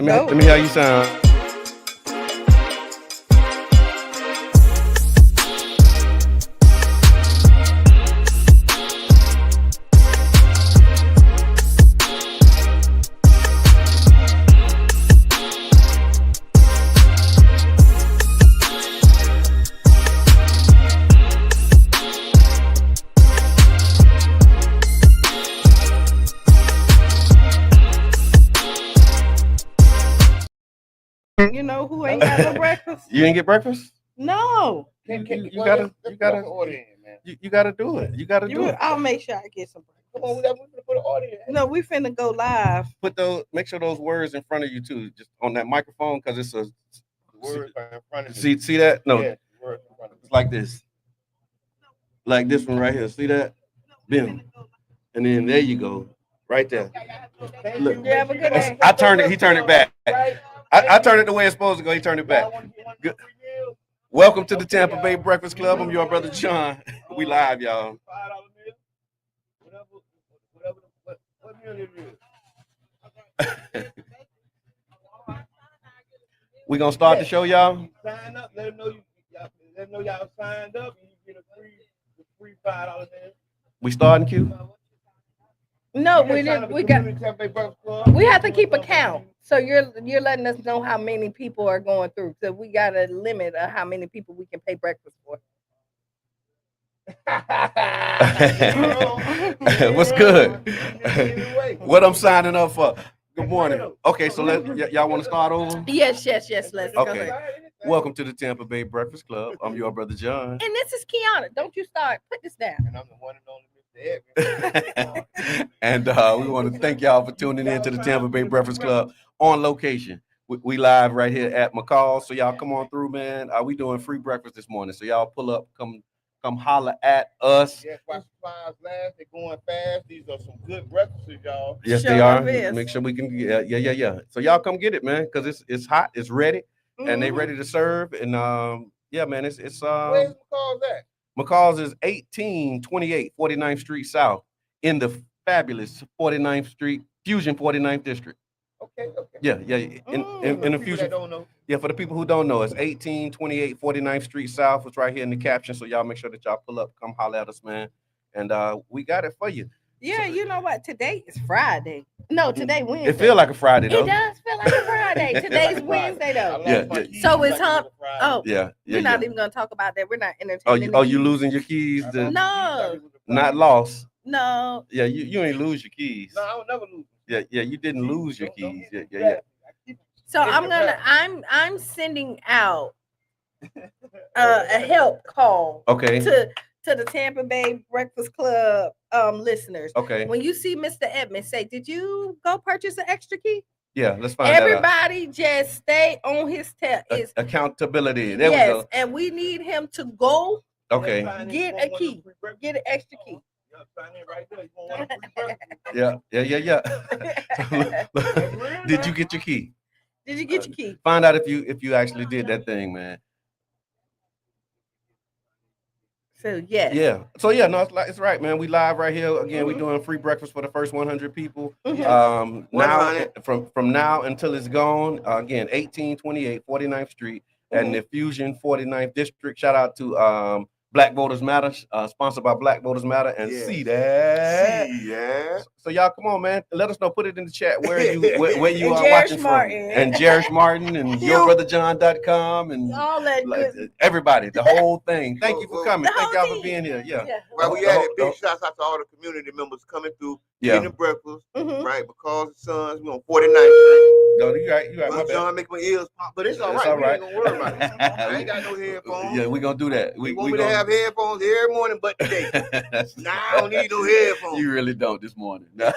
Let me hear how you sound. You know who ain't got no breakfast? You ain't get breakfast? No. You gotta order in, man. you gotta do it. You gotta do it. I'll make sure I get some breakfast. Come on, we gotta put an order in. No, we finna go live. Make sure those words in front of you too, just on that microphone, because it's a Words are in front of you. see that? No, Yeah, words in front of it's like this. Like this one right here. See that? Bim. And then there you go. Right there. Look. You have a good day. I turned it, he turned it back. I turned it the way it's supposed to go, he turned it back. Good. Welcome to the Tampa Bay Breakfast Club. I'm your brother John. We live, y'all. What meal it is? We gonna start the show, y'all. Sign up. Let them know y'all signed up, and you get a free $5 meal. We starting, Q? No, we didn't. We have to keep a count. So you're letting us know how many people are going through. So we got a limit of how many people we can pay breakfast for. What's good? What I'm signing up for? Good morning. Okay, so y'all want to start over? Yes. Let's go Okay. ahead. Welcome to the Tampa Bay Breakfast Club. I'm your brother John. And this is Kiana. Don't you start. Put this down. And I'm the one and only Mr. Edmund. And we want to thank y'all for tuning in to the Tampa Bay Breakfast Club on location. We live right here at McCall. So y'all come on through, man. We doing free breakfast this morning. So y'all pull up, come holler at us. Yes, watch supplies last. They're going fast. These are some good breakfasts, y'all. Yes, Sure they are. is. Make sure we can. Yeah. So y'all come get it, man, because it's hot, it's ready, and they ready to serve. And yeah, man, it's Where's McCall's at? McCall's is 1828 49th Street South in the fabulous 49th Street Fusion 49th District. Okay. Yeah. In the Fusion. Don't know. Yeah, for the people who don't know, it's 1828 49th Street South. It's right here in the caption. So y'all make sure that y'all pull up, come holler at us, man. And we got it for you. Yeah, you know what? Today is Friday. No, today Wednesday. It feel like a Friday though. It does feel like a Friday. Today's Wednesday though. Yeah. So it's hump. Oh, Yeah. we're not even gonna talk about that. We're not entertaining. Oh, you losing your keys? No. Not lost. No. Yeah, you ain't lose your keys. No, I would never lose. Yeah, you didn't lose your keys. Yeah. So I'm sending out a help call. Okay. To the Tampa Bay Breakfast Club listeners. Okay. When you see Mr. Edmonds, say, did you go purchase an extra key? Yeah, let's find that out. Everybody just stay on his tail. Accountability. There we go. And we need him to go Okay. get a key. Get an extra key. Yeah. Did you get your key? Did you get your key? Find out if you actually did that thing, man. So yeah. Yeah. So yeah, no, it's right, man. We live right here again. We doing free breakfast for the first 100 people. Now from now until it's gone. Again, 1828 49th Street and the Fusion 49th District. Shout out to Black Voters Matter, sponsored by Black Voters Matter, and see that. Yeah. So y'all, come on, man. Let us know. Put it in the chat where you are Jerish watching Martin. from. And Jerish Martin and yourbrotherjohn.com and all that good. Everybody, the whole thing. Thank you for coming. Thank y'all for being here. Yeah. Well, we had big shouts out to all the community members coming through, getting breakfast, right? Because the sons, we on 49th Street. No, you right. My John make my ears pop, but it's all right. We ain't gonna worry about it. I ain't got no headphones. Yeah, we gonna do that. We want me to have headphones every morning, but today. Nah, I don't need no headphones. You really don't this morning. No.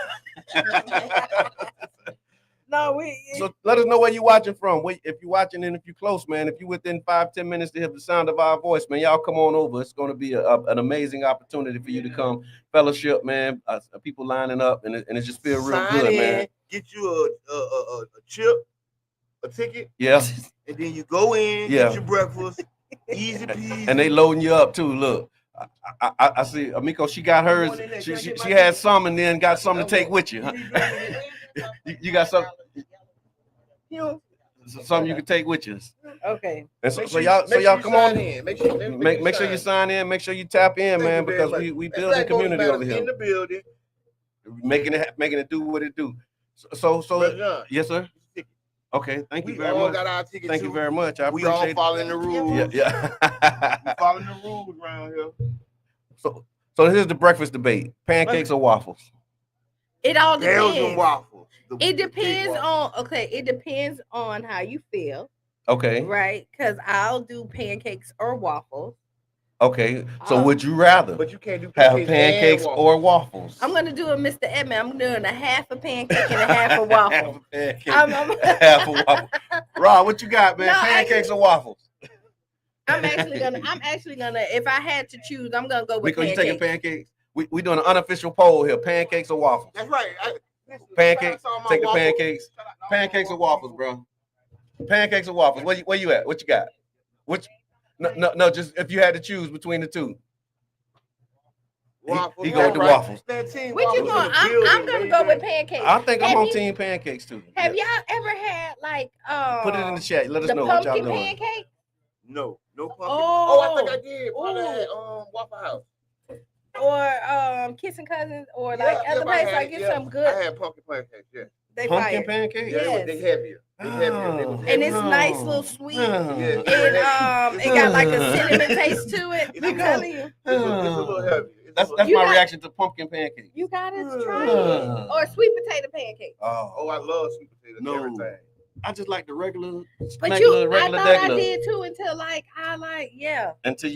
So let us know where you're watching from. If you're watching and if you're close, man, if you're within 5-10 minutes to hear the sound of our voice, man, y'all come on over. It's going to be an amazing opportunity for you to come fellowship, man. People lining up, and it just feel real good, man. Get you a chip, a ticket. Yeah. And then you go in, get your breakfast. Easy peasy. And they loading you up too. Look. I see Amiko, she got hers. She had some and then got some to take with you. Huh? You got some. Something you can take with you. Okay. And so y'all come on in. Make sure you sign in. Make sure you tap in, man, because we building community over here. In the building. Making it do what it do. So John, yes, sir. Okay, thank you very much. Got our tickets thank you very much. I appreciate all following the rules. Yeah. We following the rules around here. So here's the breakfast debate: pancakes or waffles? It all depends. Belgian waffles. It depends on It depends on how you feel. Okay. Right, because I'll do pancakes or waffles. Okay, so would you rather? But you can't do pancakes or waffles. I'm gonna do a Mr. Edmond. I'm doing a half a pancake and a half a waffle. Half a waffle. Rob, what you got, man? No, pancakes or waffles? I'm actually gonna. If I had to choose, I'm gonna go with pancakes. You taking pancakes? We doing an unofficial poll here: pancakes or waffles? That's right. Pancakes. Take the pancakes. Pancakes or waffles, bro? Pancakes or waffles? Where you at? What you got? Which? No. Just if you had to choose between the two. Waffles. He go with the waffles. What you going? I'm gonna go with pancakes. I think I'm on team pancakes too. Have y'all ever had like Put it in the chat. Let us know what y'all doing. Pancake? No pumpkin. I think I did. Waffle House. Or Kissing Cousins, or like other places. I get some good. I had pumpkin pancakes. Yeah. They pumpkin pancakes. Yeah, they heavier. And it's nice, little sweet. And it got like a cinnamon taste to it. I'm telling you. It's a little heavy. That's my reaction to pumpkin pancakes. You gotta try it. Or sweet potato pancakes. Oh, I love sweet potato. No. Everything. I just like the regular. But I thought I did too until Until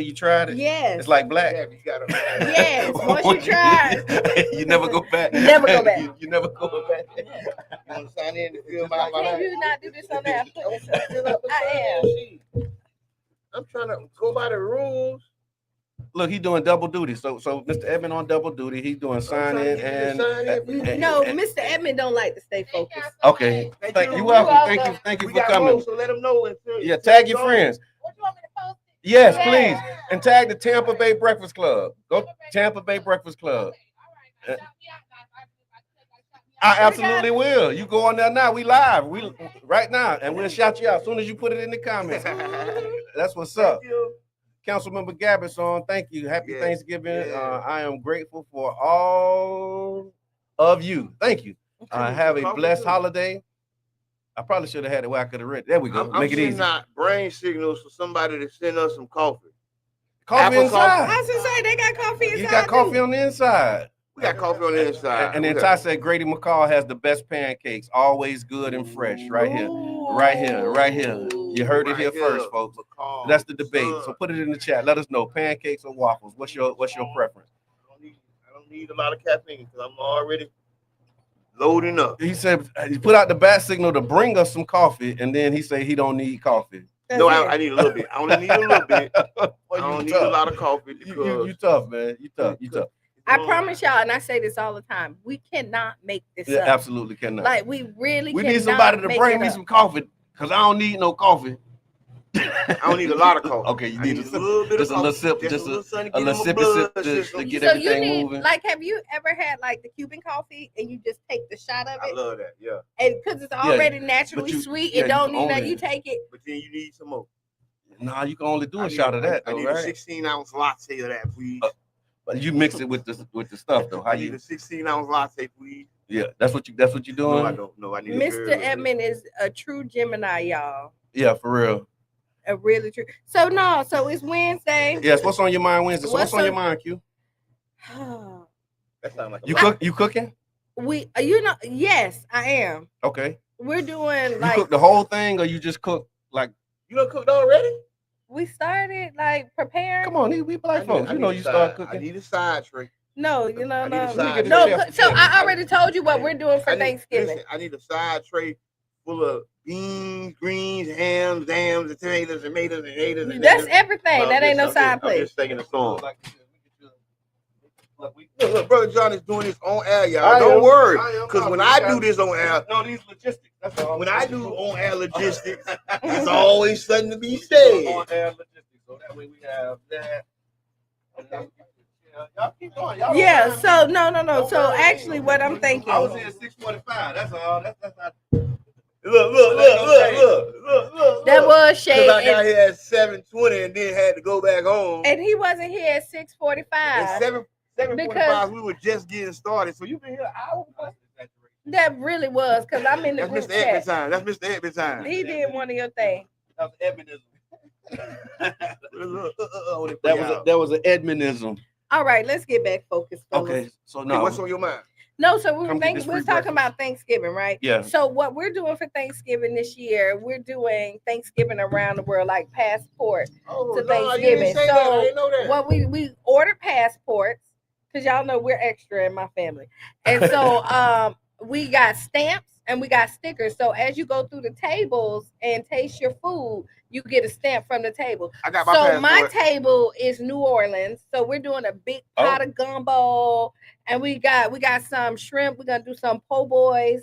you tried it. Yes. It's like black. Yeah, you gotta. Yes. Once you try it, you never go back. You never go back. you never go back. You want to sign in to fill my life? Can you not do this on that? I am. I'm trying to go by the rules. Look, he's doing double duty. So Mr. Edmond on double duty. He's doing sign in and no, Mr. Edmond don't like to stay focused. Okay, thank you. Welcome. Thank you for coming. So let them know. Yeah, tag your friends. What you want me to post? Yes, please, and tag the Tampa Bay Breakfast Club. Go Tampa Bay Breakfast Club. I absolutely will. You go on there now. We live. We right now, and we'll shout you out as soon as you put it in the comments. That's what's up. Councilmember Gabison, thank you. Happy Thanksgiving. Yeah. I am grateful for all of you. Thank you. Have a blessed holiday. I probably should have had it where I could have read. There we go. Make it easy. Not brain signals for somebody to send us some coffee. Coffee inside. I was gonna say they got coffee inside. You got coffee on the inside. We got coffee on the inside. And then Ty said Grady McCall has the best pancakes, always good and fresh. Right here. Right here. You heard it here first, folks. McCall, that's the debate. So put it in the chat. Let us know. Pancakes or waffles? What's your preference? I don't need a lot of caffeine because I'm already loading up. He said he put out the bat signal to bring us some coffee, and then he said he don't need coffee. No, I need a little bit. I only need a little bit. I don't need a lot of coffee. You tough, man. You tough. I promise y'all, and I say this all the time, we cannot make this up. Absolutely cannot. Like we really we need somebody to bring me some coffee because I don't need no coffee. I don't need a lot of coffee. Okay, you need a little bit just a little sip, just a little sip to get everything moving. Like, have you ever had like the Cuban coffee and you just take the shot of it? I love that, yeah. And because it's already naturally sweet, it don't need that. You take it, but then you need some more. Nah, you can only do a shot of that. I need a 16-ounce latte of that, please. But you mix it with the stuff though. How you need a 16-ounce latte, please? Yeah, that's what you doing. No, I don't. No, I need. Mr. Edmond is a true Gemini, y'all. Yeah, for real. A really true. So it's Wednesday. Yes. What's on your mind Wednesday? So what's on your mind, Q? That sounds like you cooking? Yes, I am. Okay. We're doing you cook the whole thing, or you just cook like you done cooked already? We started like preparing. Come on, we black folks. You start cooking. I need a side tray. No. No. So I already told you what we're doing for Thanksgiving. Listen, I need a side tray full of beans, greens, hams, and tomatoes, and haters. That's everything. That ain't no side plate. I'm just singing a song. Look, Brother John is doing this on air, y'all. Don't worry, because when I do this on air, no, these logistics. That's all. When I do on air logistics, it's always something to be said. On air logistics, so that way we have that. Okay. Y'all keep going. Yeah. So no. So actually, what I'm thinking. I was here at 6:45. That's all. That's not. Look. That was shade. Because I got here at 7:20 and then had to go back home. And he wasn't here at 6:45. At 7:45, we were just getting started. So you've been here an hour before? That really was, because I'm in the group Mr. Edmond chat. time. That's Mr. Edmond time. He did one of your things. That was Edmondism. That was an Edmondism. All right, let's get back focused, fellas. Okay, so now hey, what's on your mind? No, so we were talking about Thanksgiving, right? Yeah. So what we're doing for Thanksgiving this year, we're doing Thanksgiving around the world, like passport to Thanksgiving. So what we ordered passports, because y'all know we're extra in my family. And so we got stamps and we got stickers. So as you go through the tables and taste your food, you get a stamp from the table. I got my passport. My table is New Orleans. So we're doing a big pot of gumbo. And we got some shrimp. We're gonna do some po' boys.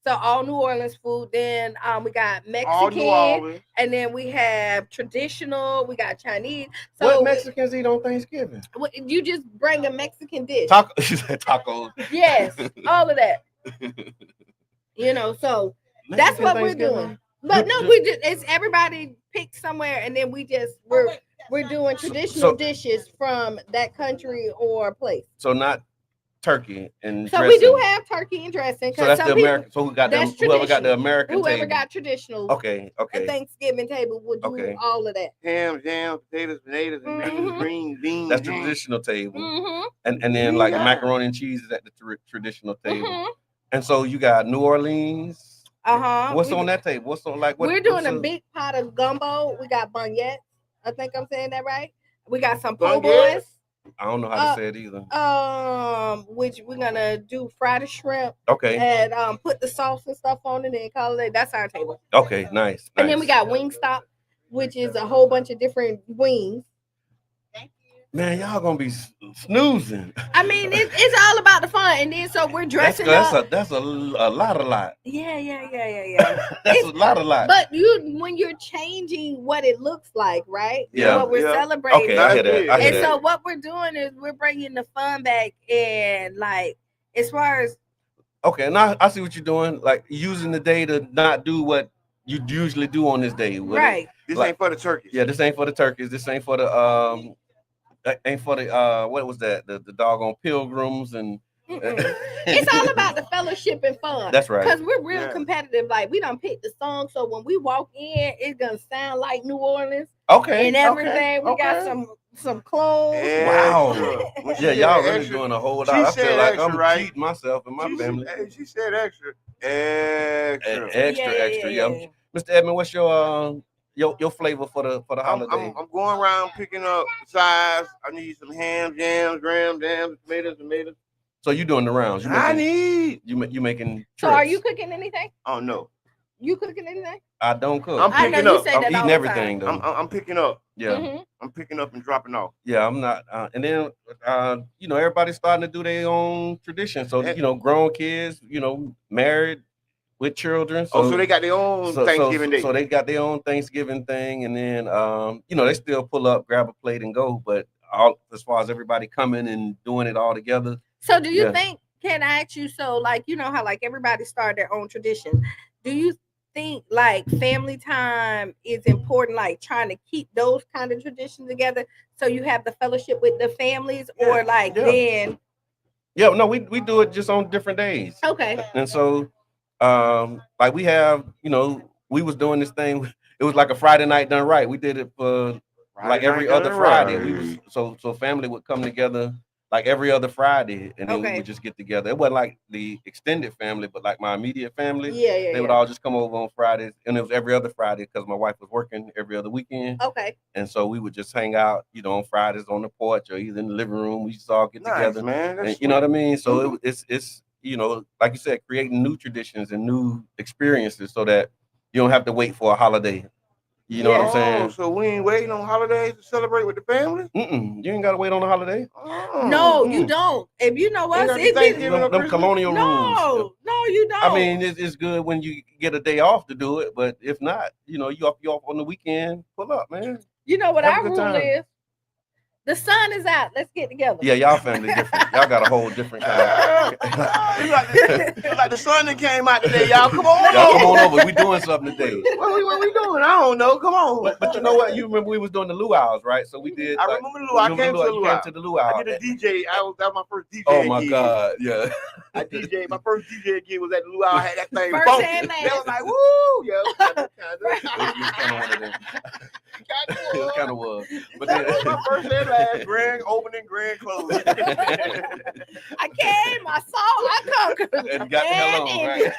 So all New Orleans food. Then we got Mexican, and then we have traditional. We got Chinese. So what Mexicans eat on Thanksgiving? You just bring a Mexican dish. She said tacos. Yes, all of that. You know, so Mexican that's what we're doing. But no, it's everybody pick somewhere, and then we're doing traditional dishes from that country or place. So not turkey and so dressing. We do have turkey and dressing. So that's the American. So who got them? Whoever got the American Whoever table. got traditional. Okay. At Thanksgiving table will do all of that. Ham, jam, potatoes, green beans. That's the traditional table. And then like the macaroni and cheese is at the traditional table. And so you got New Orleans. What's on that table? What's on like? We're doing a big pot of gumbo. We got beignets. I think I'm saying that right. We got some po' boys. I don't know how to say it either. Which we're gonna do fried shrimp. Okay. And put the sauce and stuff on it and call it. That's our table. Okay, nice. And then we got Wingstop, which is a whole bunch of different wings. Man, y'all gonna be snoozing. I mean, it's all about the fun, and then so we're dressing up. That's a lot. Yeah. That's a lot. But when you're changing what it looks like, right? Yeah. What we're celebrating. Okay, I hear that. So what we're doing is we're bringing the fun back, and like as far as. Okay, now I see what you're doing. Like using the day to not do what you usually do on this day. Right. This ain't for the turkeys. Yeah, this ain't for the turkeys. This ain't for the ain't for the what was that? The doggone pilgrims and it's all about the fellowship and fun. That's right. Because we're real competitive. Like we don't pick the song, so when we walk in, it's gonna sound like New Orleans. Okay. And everything. We got some clothes. Wow. Yeah, y'all really doing a whole lot. I feel like I'm cheating myself and my family. She said extra. Extra. Yeah. Mr. Edmond, what's your flavor for the holiday? I'm going around picking up size. I need some ham, jams, graham jams, tomatoes. So you doing the rounds? You making. So are you cooking anything? Oh no. You cooking anything? I don't cook. I'm picking up. I'm eating everything though. I'm picking up. Yeah. I'm picking up and dropping off. Yeah, I'm not. And then everybody's starting to do their own tradition. So grown kids, married. With children, so they got their own Thanksgiving day. So they got their own Thanksgiving thing, and then they still pull up, grab a plate, and go. But as far as everybody coming and doing it all together. So do you think? Can I ask you? So like how like everybody started their own tradition. Do you think like family time is important? Like trying to keep those kind of traditions together, so you have the fellowship with the families, or like then. Yeah, no, we do it just on different days. Okay. And so. Like we have, we was doing this thing. It was like a Friday night done right. We did it for like every other Friday. We was so family would come together like every other Friday, and then we would just get together. It wasn't like the extended family, but like my immediate family. They would all just come over on Fridays, and it was every other Friday because my wife was working every other weekend. Okay. And so we would just hang out, on Fridays on the porch or either in the living room. We just all get together, man. And, you know what I mean? So it's. Like you said, creating new traditions and new experiences so that you don't have to wait for a holiday. You know what I'm saying? So we ain't waiting on holidays to celebrate with the family? You ain't got to wait on a holiday. No, you don't. If you know us, it's them colonial rules. No, you don't. I mean, it's good when you get a day off to do it, but if not, you off on the weekend, pull up, man. You know what our rule is? The sun is out. Let's get together. Yeah, y'all family different. Y'all got a whole different kind of... like the sun that came out today, y'all. Come on y'all come on over. We doing something today. What we doing? I don't know. Come on. But you know what? You remember we was doing the luau's, right? So we did. I remember the luau. I came to the luau. I did a DJ. That was my first DJ. Oh my God, yeah. I DJ. My first DJ gig was at the luau. I had that thing. First and last. They was like, woo, yeah. It kind of was. But then my first and last, grand opening, grand closing. I came, I saw, I conquered. And got the hell on, right?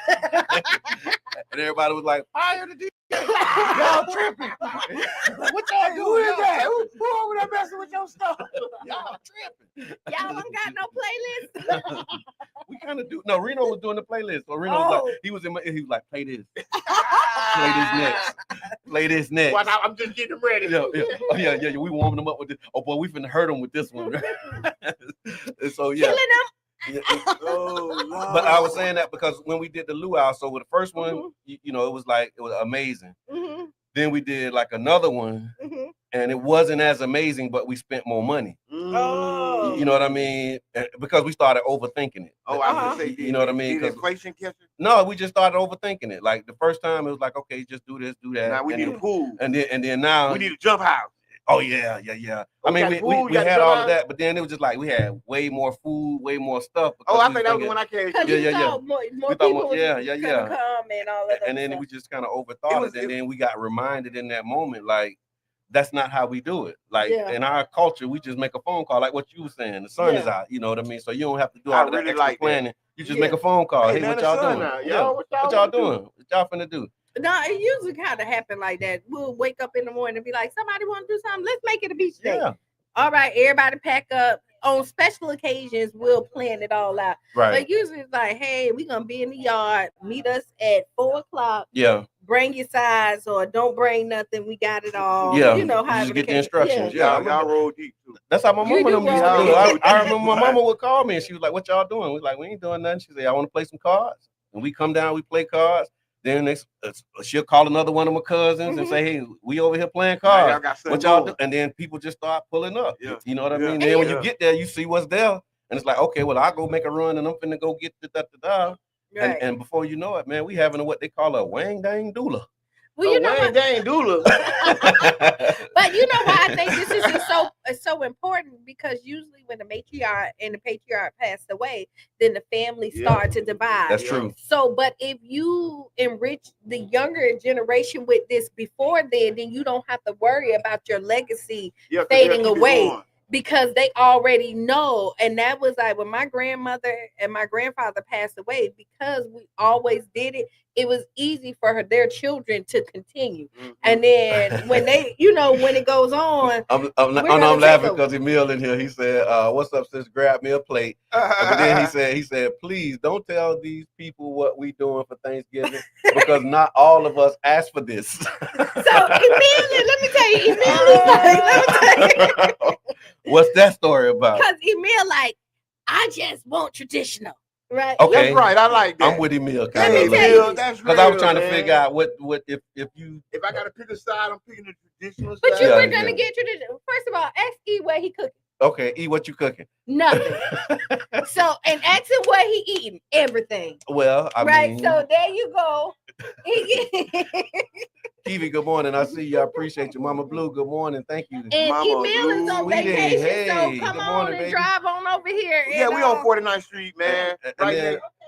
And everybody was like, fire the DJ. Y'all tripping. What y'all doing? Who is that? Who over there messing with your stuff? Y'all tripping. Y'all don't got no playlist? We kind of do. No, Reno was doing the playlist. So Reno was like, he was like, play this. Play this next. Play this next. Well, I'm just getting ready. Yeah. We warming them up with this. Oh boy, we finna hurt them with this one. So yeah. Killing them. Yeah. But I was saying that because when we did the luau, so with the first one, you know, it was amazing. Mm-hmm. Then we did like another one, and it wasn't as amazing, but we spent more money. Oh. You know what I mean? Because we started overthinking it. Oh, I was gonna say, you know what I mean? Did inflation catch it? No, we just started overthinking it. Like the first time, it was like, okay, just do this, do that. Now we need a pool, and then now we need a jump house. Oh yeah. I mean, we had all of that, but then it was just like we had way more food, way more stuff. Oh, I think that was when I came. Yeah. More people yeah. Come and all of that. And then we just kind of overthought it, and then we got reminded in that moment, like that's not how we do it. Like in our culture, we just make a phone call, like what you were saying. The sun is out, you know what I mean? So you don't have to do all of that extra planning. You just make a phone call. Hey, what y'all doing? What y'all doing? What y'all finna do? No, it usually kind of happen like that. We'll wake up in the morning and be like, somebody want to do something? Let's make it a beach day. Yeah. All right, everybody pack up. On special occasions, we'll plan it all out. Right. But usually it's like, hey, we're going to be in the yard. Meet us at 4:00. Yeah. Bring your size or don't bring nothing. We got it all. Yeah. You know how you get the instructions. Yeah. Y'all roll deep too. That's how my mama used to do. I remember my mama would call me and she was like, what y'all doing? We like, we ain't doing nothing. She said, I want to play some cards. And we come down, we play cards. Then she'll call another one of my cousins and say, hey, we over here playing cards. What y'all do? And then people just start pulling up. Yeah. You know what I mean? Then when you get there, you see what's there. And it's like, okay, well, I'll go make a run and I'm finna go get the. Right. And before you know it, man, we having what they call a wang dang doula. Well, you know wang dang doula. But you know why I think this is just so important, because usually when the matriarch and the patriarch passed away, then the family started to divide. That's true. So, but if you enrich the younger generation with this before then you don't have to worry about your legacy fading away. Because they already know. And that was like when my grandmother and my grandfather passed away, because we always did it, it was easy for their children to continue. Mm-hmm. And then when they, when it goes on, I'm laughing because Emil in here, he said, what's up, sis? Grab me a plate. But then he said, please don't tell these people what we doing for Thanksgiving, because not all of us asked for this. So Emil, let me tell you, what's that story about? Because Emil, I just want traditional. Right. Okay. That's right. I like that. I'm with Emil. That's real. Because I was trying to figure out what if I gotta pick a side, I'm picking the traditional side. But you were gonna get traditional. First of all, ask E what he cooking. Okay, E, what you cooking? Nothing. So, and ask him what he eating. Everything. Well, I mean, so there you go. Kiwi, good morning. I see you. I appreciate you. Mama Blue, good morning. Thank you. And Mama Emil is on vacation, hey, so come on and baby. Drive on over here. Yeah, we on 49th Street, man.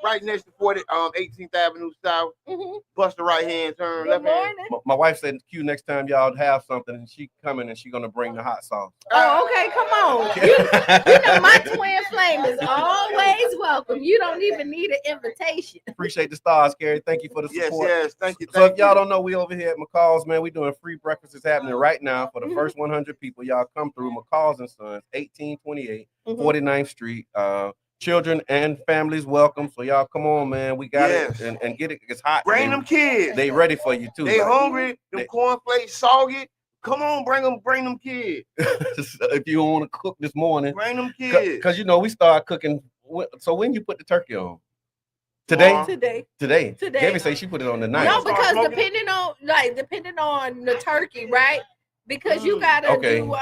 Right next to 18th Avenue South. Mm-hmm. Bust the right hand, turn left hand. My wife said, Q, next time y'all have something, and she coming and she gonna bring the hot sauce. Oh, okay, come on. You know my twin flame is always welcome. You don't even need an invitation. Appreciate the stars, Carrie. Thank you for the support. Yes, thank you. So if y'all don't know, we over here at McCall's, man. We doing free breakfast. It's happening right now for the first 100 people. Y'all come through McCall's and Sons, 1828 49th Street. Children and families welcome. So y'all come on, man. We got it and get it. It's hot. Bring them kids. They ready for you too. They hungry. Them cornflakes soggy. Come on, bring them kids. If you want to cook this morning, bring them kids. Because we start cooking. So when you put the turkey on? Today. Gabby say she put it on the night. No, because depending on the turkey, right? because you gotta do.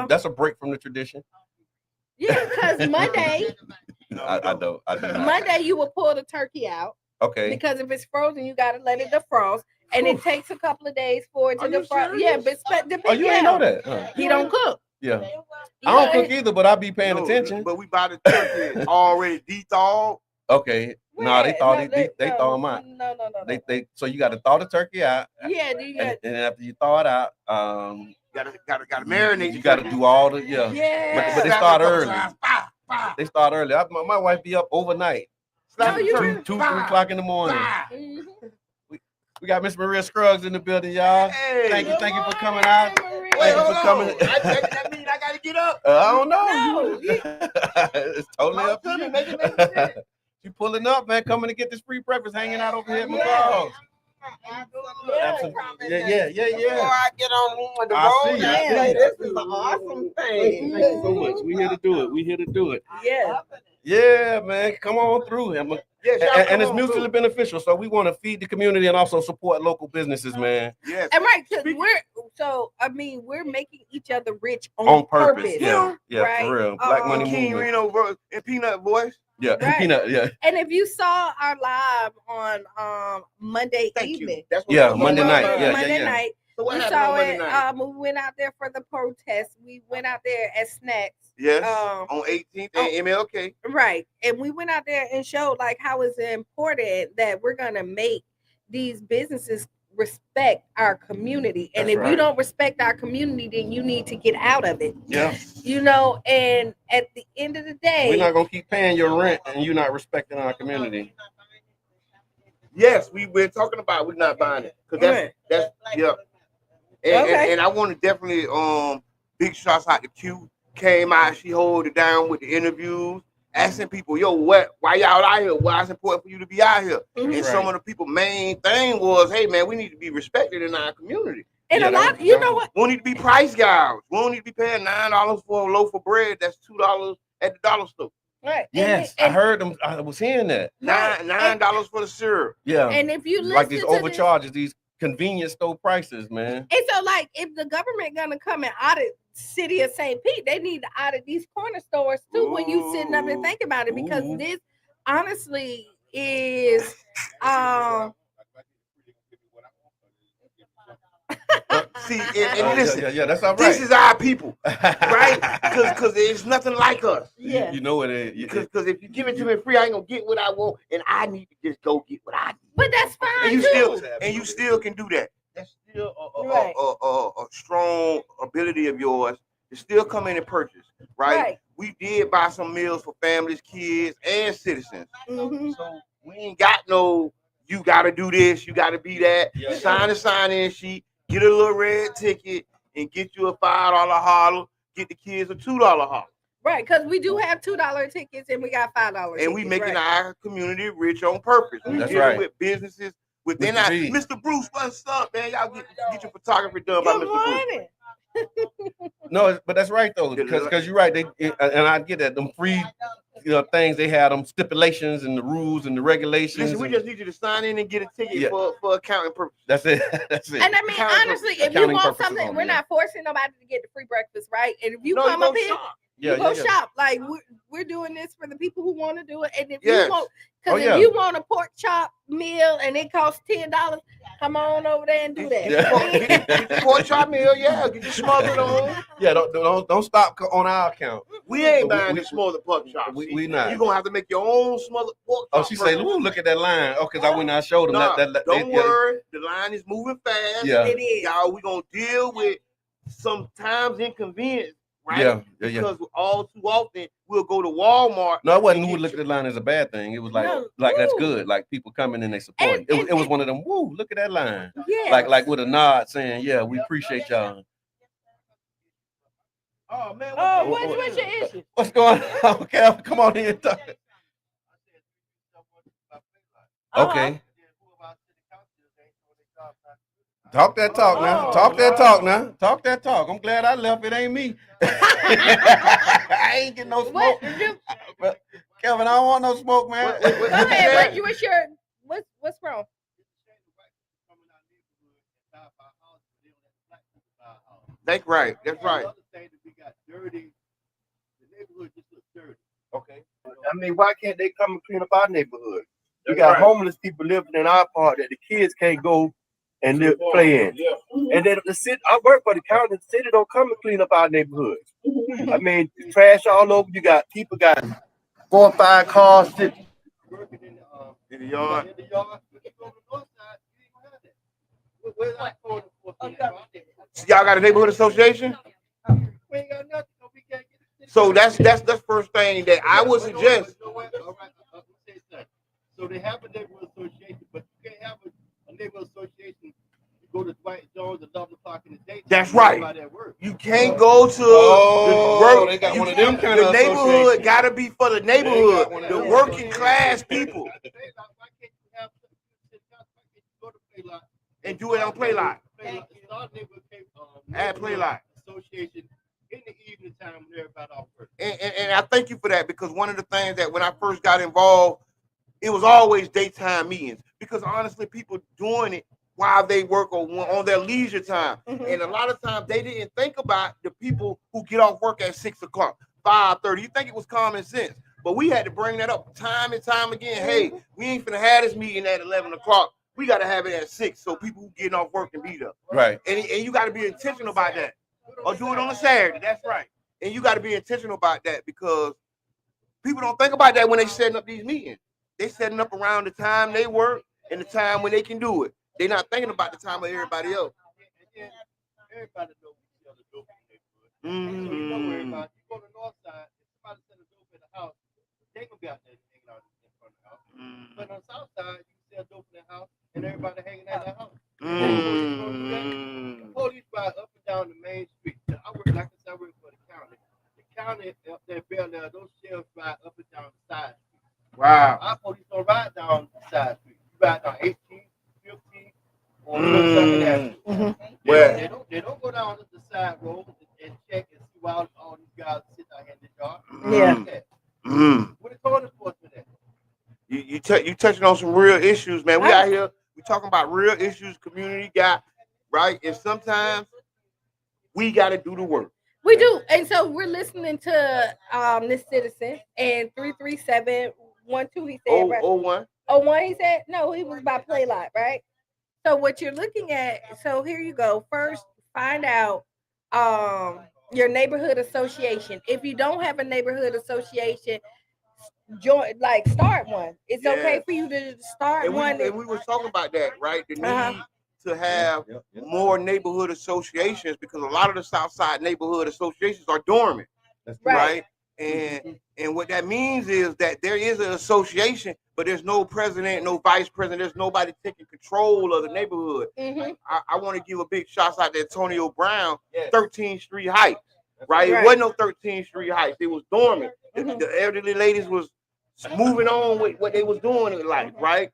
That's a break from the tradition. Yeah, because Monday. I do not. Monday you will pull the turkey out. Okay. Because if it's frozen, you gotta let it defrost, and it takes a couple of days for it to defrost. Yeah, but you ain't know that. He don't cook. Yeah. I don't cook either, but I be paying attention. But we buy the turkey already de-thawed. Okay. No, they thaw them out. No. They so you got to thaw the turkey out. Yeah, and after you thaw it out, gotta marinate. You got to do all the But they start early. They start early. My wife be up overnight. 2, 3 o'clock in the morning. We got Miss Maria Scruggs in the building, y'all. Hey, thank you for coming out. Thank you for coming. That means I gotta get up. I don't know. It's totally up to you. You pulling up, man, coming to get this free breakfast, hanging out over here at McCall. Yeah. Before I get on the road, this is an awesome thing. Thank you so much. We here to do it. Yeah. Yeah, man. Come on through. And it's mutually beneficial. So we want to feed the community and also support local businesses, man. Yes. And right, because we're making each other rich on purpose. Yeah, right? For real. Black money movement. Reno and Peanut Voice. Yeah, right. Peanut. Yeah. And if you saw our live on Monday evening, Monday night. Monday night. So what we happened saw on Monday it. night? We went out there for the protest. We went out there at Snacks. Yes. On 18th and MLK. Right, and we went out there and showed like how it's important that we're gonna make these businesses respect our community. And if you don't respect our community, then you need to get out of it. Yeah. And at the end of the day, we're not gonna keep paying your rent and you're not respecting our community. Yes, we're talking about we're not buying it. Because that's And I want to definitely big shots out to Q. Came out, she hold it down with the interviews, asking people, why y'all out here? Why it's important for you to be out here? Mm-hmm. And some of the people main thing was, hey man, we need to be respected in our community. And a lot, you know what? We don't need to be price gouged. We don't need to be paying $9 for a loaf of bread. That's $2 at the dollar store. Right. Yes, I heard them. I was hearing that. $9 for the syrup. Yeah. And if you listen like these overcharges, these convenience store prices, man. And so, like, if the government gonna come and audit City of St. Pete, they need to audit these corner stores too. When you sitting up and think about it, because this honestly is see, and listen, that's all right. This is our people, right? Because there's nothing like us. Yeah, you know it. Because if you give it to me free, I ain't gonna get what I want, and I need to just go get what I need. But that's fine. And you still can do that. That's still a strong ability of yours to still come in and purchase, right? We did buy some meals for families, kids, and citizens. Mm-hmm. So we ain't got no, you got to do this, you got to be that. Yeah. Sign a sign-in sheet, get a little red ticket, and get you a $5 holler. Get the kids a $2 holler. Right, because we do have $2 tickets and we got $5 and we making our community rich on purpose. We dealing with businesses within our Mr. Bruce, what's up, man? Y'all get your photography done by Mr. Bruce. No, but that's right though, because you're right. And I get that them free things, they had them stipulations and the rules and the regulations. Listen, we just need you to sign in and get a ticket for accounting purposes. That's it. And I mean, honestly, if you want something, we're not forcing nobody to get the free breakfast, right? And if you come up here, you go shop. Like we're doing this for the people who want to do it. And if you want, because if you want a pork chop meal and it costs $10, come on over there and do that. Get the pork chop meal, get your smothered on. Yeah, don't stop on our account. We ain't buying the smothered pork chop. We not. You're gonna have to make your own smothered pork chop. Oh, she say, look at that line. Oh, because I went and I showed them don't worry, the line is moving fast. Yeah. It is. Y'all, we gonna deal with sometimes inconvenience. Right? Because all too often we'll go to Walmart. No, it wasn't who looked at the line as a bad thing. It was like that's good. Like people coming and they support. It was one of them. Woo! Look at that line. Yeah. Like with a nod saying, "Yeah, we appreciate y'all." Oh man. What's your issue? What's going on? Okay, come on here and talk. Okay. Talk that talk now. Talk that talk now. Talk that talk. I'm glad I left. It ain't me. I ain't getting no smoke. Kevin, I don't want no smoke, man. Go ahead. What's wrong? That's right. That's right. Another thing that we got dirty, the neighborhood just looks dirty. Okay. I mean, why can't they come and clean up our neighborhood? We got homeless people living in our part that the kids can't go and play in. Yeah. And then the city, I work for the county, the city don't come and clean up our neighborhood. I mean, trash all over. You got people got 4 or 5 cars sitting working in the yard. In the yard. If you go to the north side, you ain't gonna have that. Where's that for? So y'all got a neighborhood association? We ain't got nothing, so we can't get it. So that's the first thing that I would suggest. All right, so they have a neighborhood association, but you can't have a neighborhood association. You go to Dwight Jones at 11 o'clock in the day. That's right. You can't go to the work. They got one of them kind the of neighborhood got to be for the neighborhood, the working class people. Why can't you have go to play lot and do it on play lot? At play lot association in the evening time when everybody off work. And I thank you for that, because one of the things that when I first got involved, it was always daytime meetings, because honestly, people doing it while they work or on their leisure time. And a lot of times they didn't think about the people who get off work at 6 o'clock, 5:30. You think it was common sense, but we had to bring that up time and time again. Hey, we ain't finna have this meeting at 11 o'clock. We got to have it at 6 so people who getting off work can be there. Right. And you got to be intentional about that. Or do it on a Saturday. That's right. And you got to be intentional about that, because people don't think about that when they setting up these meetings. They setting up around the time they work and the time when they can do it. They're not thinking about the time of everybody else. Everybody knows we sell the dope in the neighborhood. So you know everybody. You go to the north side, if somebody sells dope in the house, they gonna be out there hanging out in front of the house. But on the south side, you can sell dope in the house and everybody hanging out in the house. The police ride up and down the main street. I work, like I said, I work for the county. The county up there, Bel Air, those sheriffs ride up and down the side street. Wow. Our police don't ride down the side street. You ride down 18, 15, or 2nd Avenue. They don't go down to the side road and check and see why all these guys sit out here in the yard. What the code enforcement at? You touching on some real issues, man. We out here, we talking about real issues community got, right? And sometimes we got to do the work. We do. And so we're listening to this citizen, and 33712 he said, right? 01. 01 he said? No, he was by play lot, right? So what you're looking at, so here you go. First, find out your neighborhood association. If you don't have a neighborhood association, start one. It's okay for you to start one. And we were talking about that, right? The need to have more neighborhood associations, because a lot of the Southside neighborhood associations are dormant, right? And what that means is that there is an association, but there's no president, no vice president. There's nobody taking control of the neighborhood. I want to give a big shout out to Antonio Brown, 13th Street Heights, right? It wasn't no 13th Street Heights. It was dormant. The elderly ladies was moving on with what they was doing in life, right?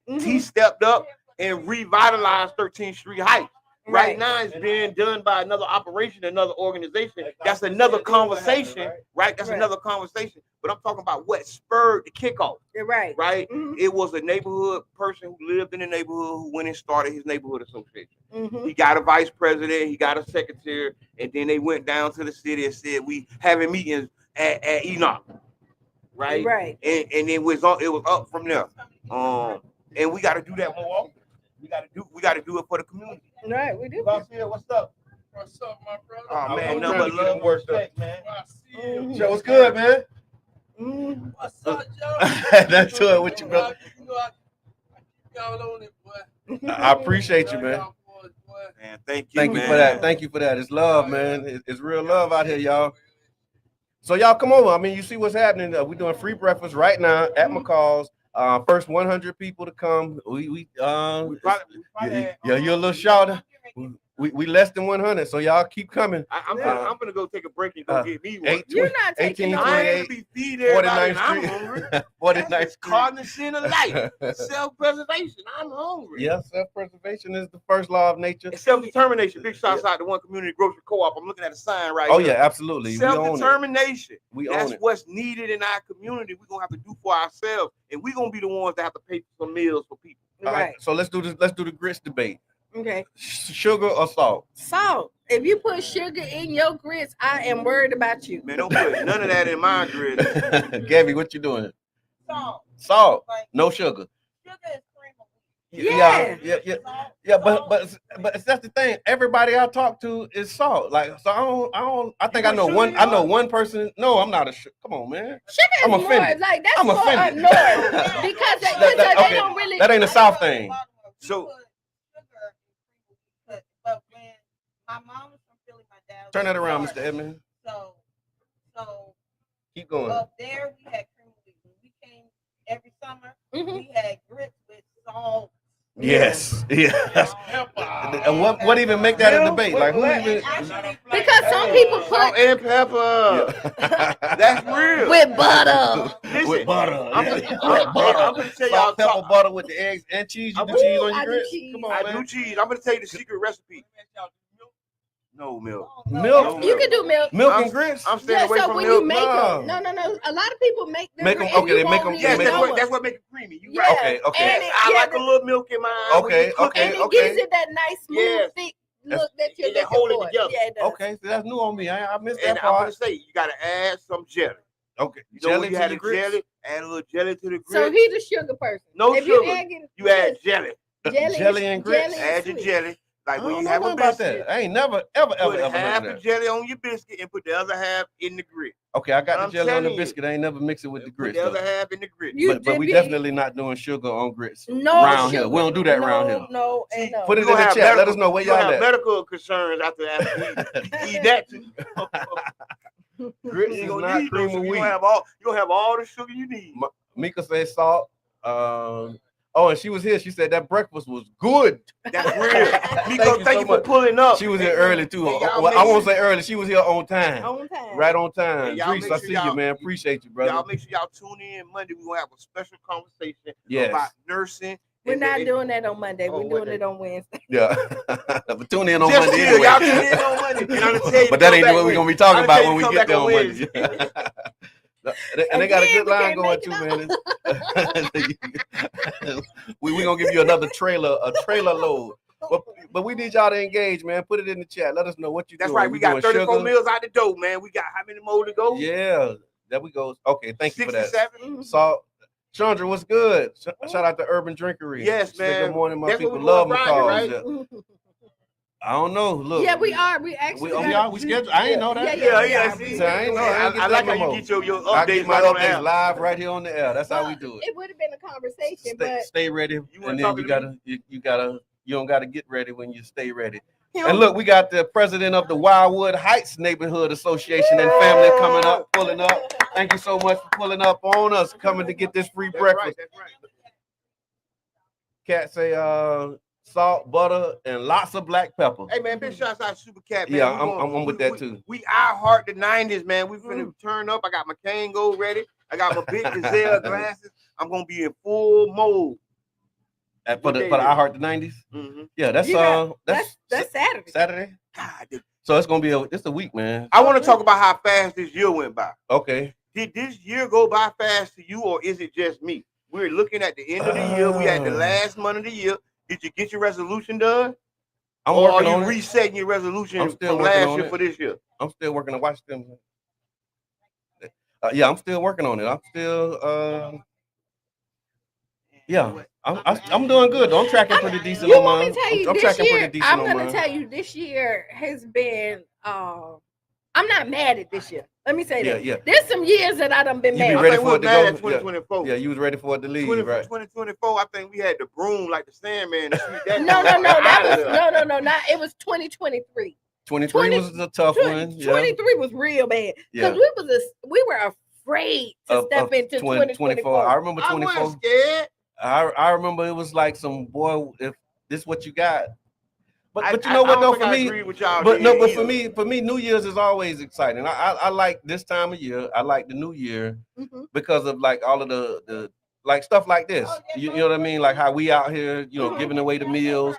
He stepped up and revitalized 13th Street Heights. Right now, it's being done by another operation, another organization. That's another conversation, right? That's another conversation. But I'm talking about what spurred the kickoff. Right? It was a neighborhood person who lived in the neighborhood who went and started his neighborhood association. He got a vice president, he got a secretary, and then they went down to the city and said, "We having meetings at Enoch." Right. And it was up from there. And we got to do that more often. We got to do it for the community. Right, we do. What's up? What's up, my brother? Oh man, nothing but love, respect, man. Joe, what's good, man? What's up, Joe? That's it with you, brother. You know, I keep y'all on it, boy. I appreciate you, man. Man, thank you, Thank you for that. Thank you for that. It's love, man. It's real love out here, y'all. So y'all come over. I mean, you see what's happening. We're doing free breakfast right now at McCall's. First 100 people to come. You're a little shorter. We less than 100, so y'all keep coming. I'm gonna go take a break and go get me one. You're not taking 1828 49th Street. 49th Street. Cognizant of life. Self-preservation. I'm hungry. Yeah, self-preservation is the first law of nature. And self-determination. Big shots out to One Community Grocery Co-op. I'm looking at a sign right here. Oh yeah, absolutely. Self-determination. That's what's needed in our community. We're gonna have to do for ourselves, and we're gonna be the ones that have to pay for some meals for people. All right. So let's do this. Let's do the grits debate. Okay. Sugar or salt? Salt. If you put sugar in your grits, I am worried about you. Man, don't put none of that in my grits. Gabby, what you doing? Salt. Salt. No sugar. Sugar is cream of wheat. Yeah. But that's the thing. Everybody I talk to is salt. Like, so I think I know one person. No, I'm not a come on, man. Sugar I'm is offended. more like that's I'm more offended. up north because they don't really. That ain't a South thing. So. But when my mom was from Philly, my dad. Turn that around, Mr. Edmond. So. Keep going. Up there, we had cream of wheat. When we came every summer, we had grits with salt. Yes. And what even make that a debate? Like who even? Because some people put salt and pepper. Yeah. That's real. With butter. Listen, with butter. I'm gonna tell y'all pepper butter with the eggs and cheese. You do cheese on your grits? Come on, I do cheese. I'm gonna tell you the secret recipe. No milk. Milk. You can do milk. Milk and grits. I'm staying away so from when milk. you make them, no. A lot of people make them. Okay, they make them. Yes, that's what makes it creamy. You right. Okay. I like a little milk in mine. Okay. And it gives it that nice smooth thick look that you're looking hold for. it together. Yeah, it does. Okay, so that's new on me. I missed that and part. I'm gonna say you gotta add some jelly. Okay. You know when you had a jelly, add a little jelly to the grits. So he's the sugar person. No if sugar. You add jelly. Jelly and grits. Add the jelly. Like when you have a biscuit. I ain't never ever put half the jelly on your biscuit and put the other half in the grit. Okay, I got the jelly on the biscuit. I ain't never mix it with the grits. Put the other half in the grit. But we definitely not doing sugar on grits. No around sugar. here. We don't do that around here. No. Put it in the chat. Let us know where y'all at. Medical concerns after eat that too. Grits is not cream of wheat. You gonna have all the sugar you need. Mika said salt. Oh, and she was here. She said that breakfast was good. That's real. Miko, thank you for pulling up. She was here early too. Well, I won't say early. She was here on time. Right on time. Hey, Dries, I see you, man. Appreciate you, brother. Y'all make sure y'all tune in Monday. We're gonna have a special conversation about nursing. We're not doing that on Monday. We're doing it on Wednesday. Yeah. But tune in on Monday anyway. Y'all tune in on Monday. And I'm gonna tell you, but that ain't what we're gonna be talking about when we get there on Monday. And they got a good line going too, man. We're gonna give you a trailer load. But we need y'all to engage, man. Put it in the chat. Let us know what you doing. That's right. We got 34 meals out the door, man. We got how many more to go? Yeah, there we go. Okay, thank you for that. 67. So, Chandra, what's good? Shout out to Urban Drinkery. Yes, man. Good morning, my That's people. Love McCall. Right? I don't know. Look. Yeah, we are. We actually. We scheduled. I ain't know that. Yeah. See, I ain't know. I like how you get your updates. I get my updates live right here on the air. That's how we do it. It would have been a conversation, but stay ready, and then you don't gotta get ready when you stay ready. And look, we got the president of the Wildwood Heights Neighborhood Association and family pulling up. Thank you so much for pulling up on us, coming to get this free breakfast. That's right. Cat say salt, butter, and lots of black pepper. Hey man, big shouts out to Super Cat, man. Yeah, I'm with that too. We heart the 90s, man. We finna turn up. I got my cane gold ready. I got my big gazelle glasses. I'm gonna be in full mode. For the I Heart the 90s. Mm-hmm. Yeah, that's Saturday. Saturday. God, so it's gonna be a week, man. I want to talk about how fast this year went by. Okay. Did this year go by fast to you, or is it just me? We're looking at the end of the year. We at the last month of the year. Did you get your resolution done? Or are you resetting your resolution from last year for this year? I'm still working to watch them. Yeah, I'm still working on it. I'm still I'm doing good. I'm tracking pretty decent on mine. I'm tracking pretty decent on mine. I'm gonna tell you, this year has been I'm not mad at this year. Let me say that. Yeah. There's some years that I done been mad. You ready for it to go? 2024. Yeah, you was ready for it to leave, right? 2024. I think we had the broom like the Sandman. No. That was no. It was 2023. 23 was a tough one. 23 was real bad because we were afraid to step into 2024. I remember 24. I wasn't scared. I remember it was like some boy. If this what you got. But you know what though, for me, for me, New Year's is always exciting. I like this time of year. I like the New Year because of like all of the like stuff like this. You know what I mean? Like how we out here, giving away the meals.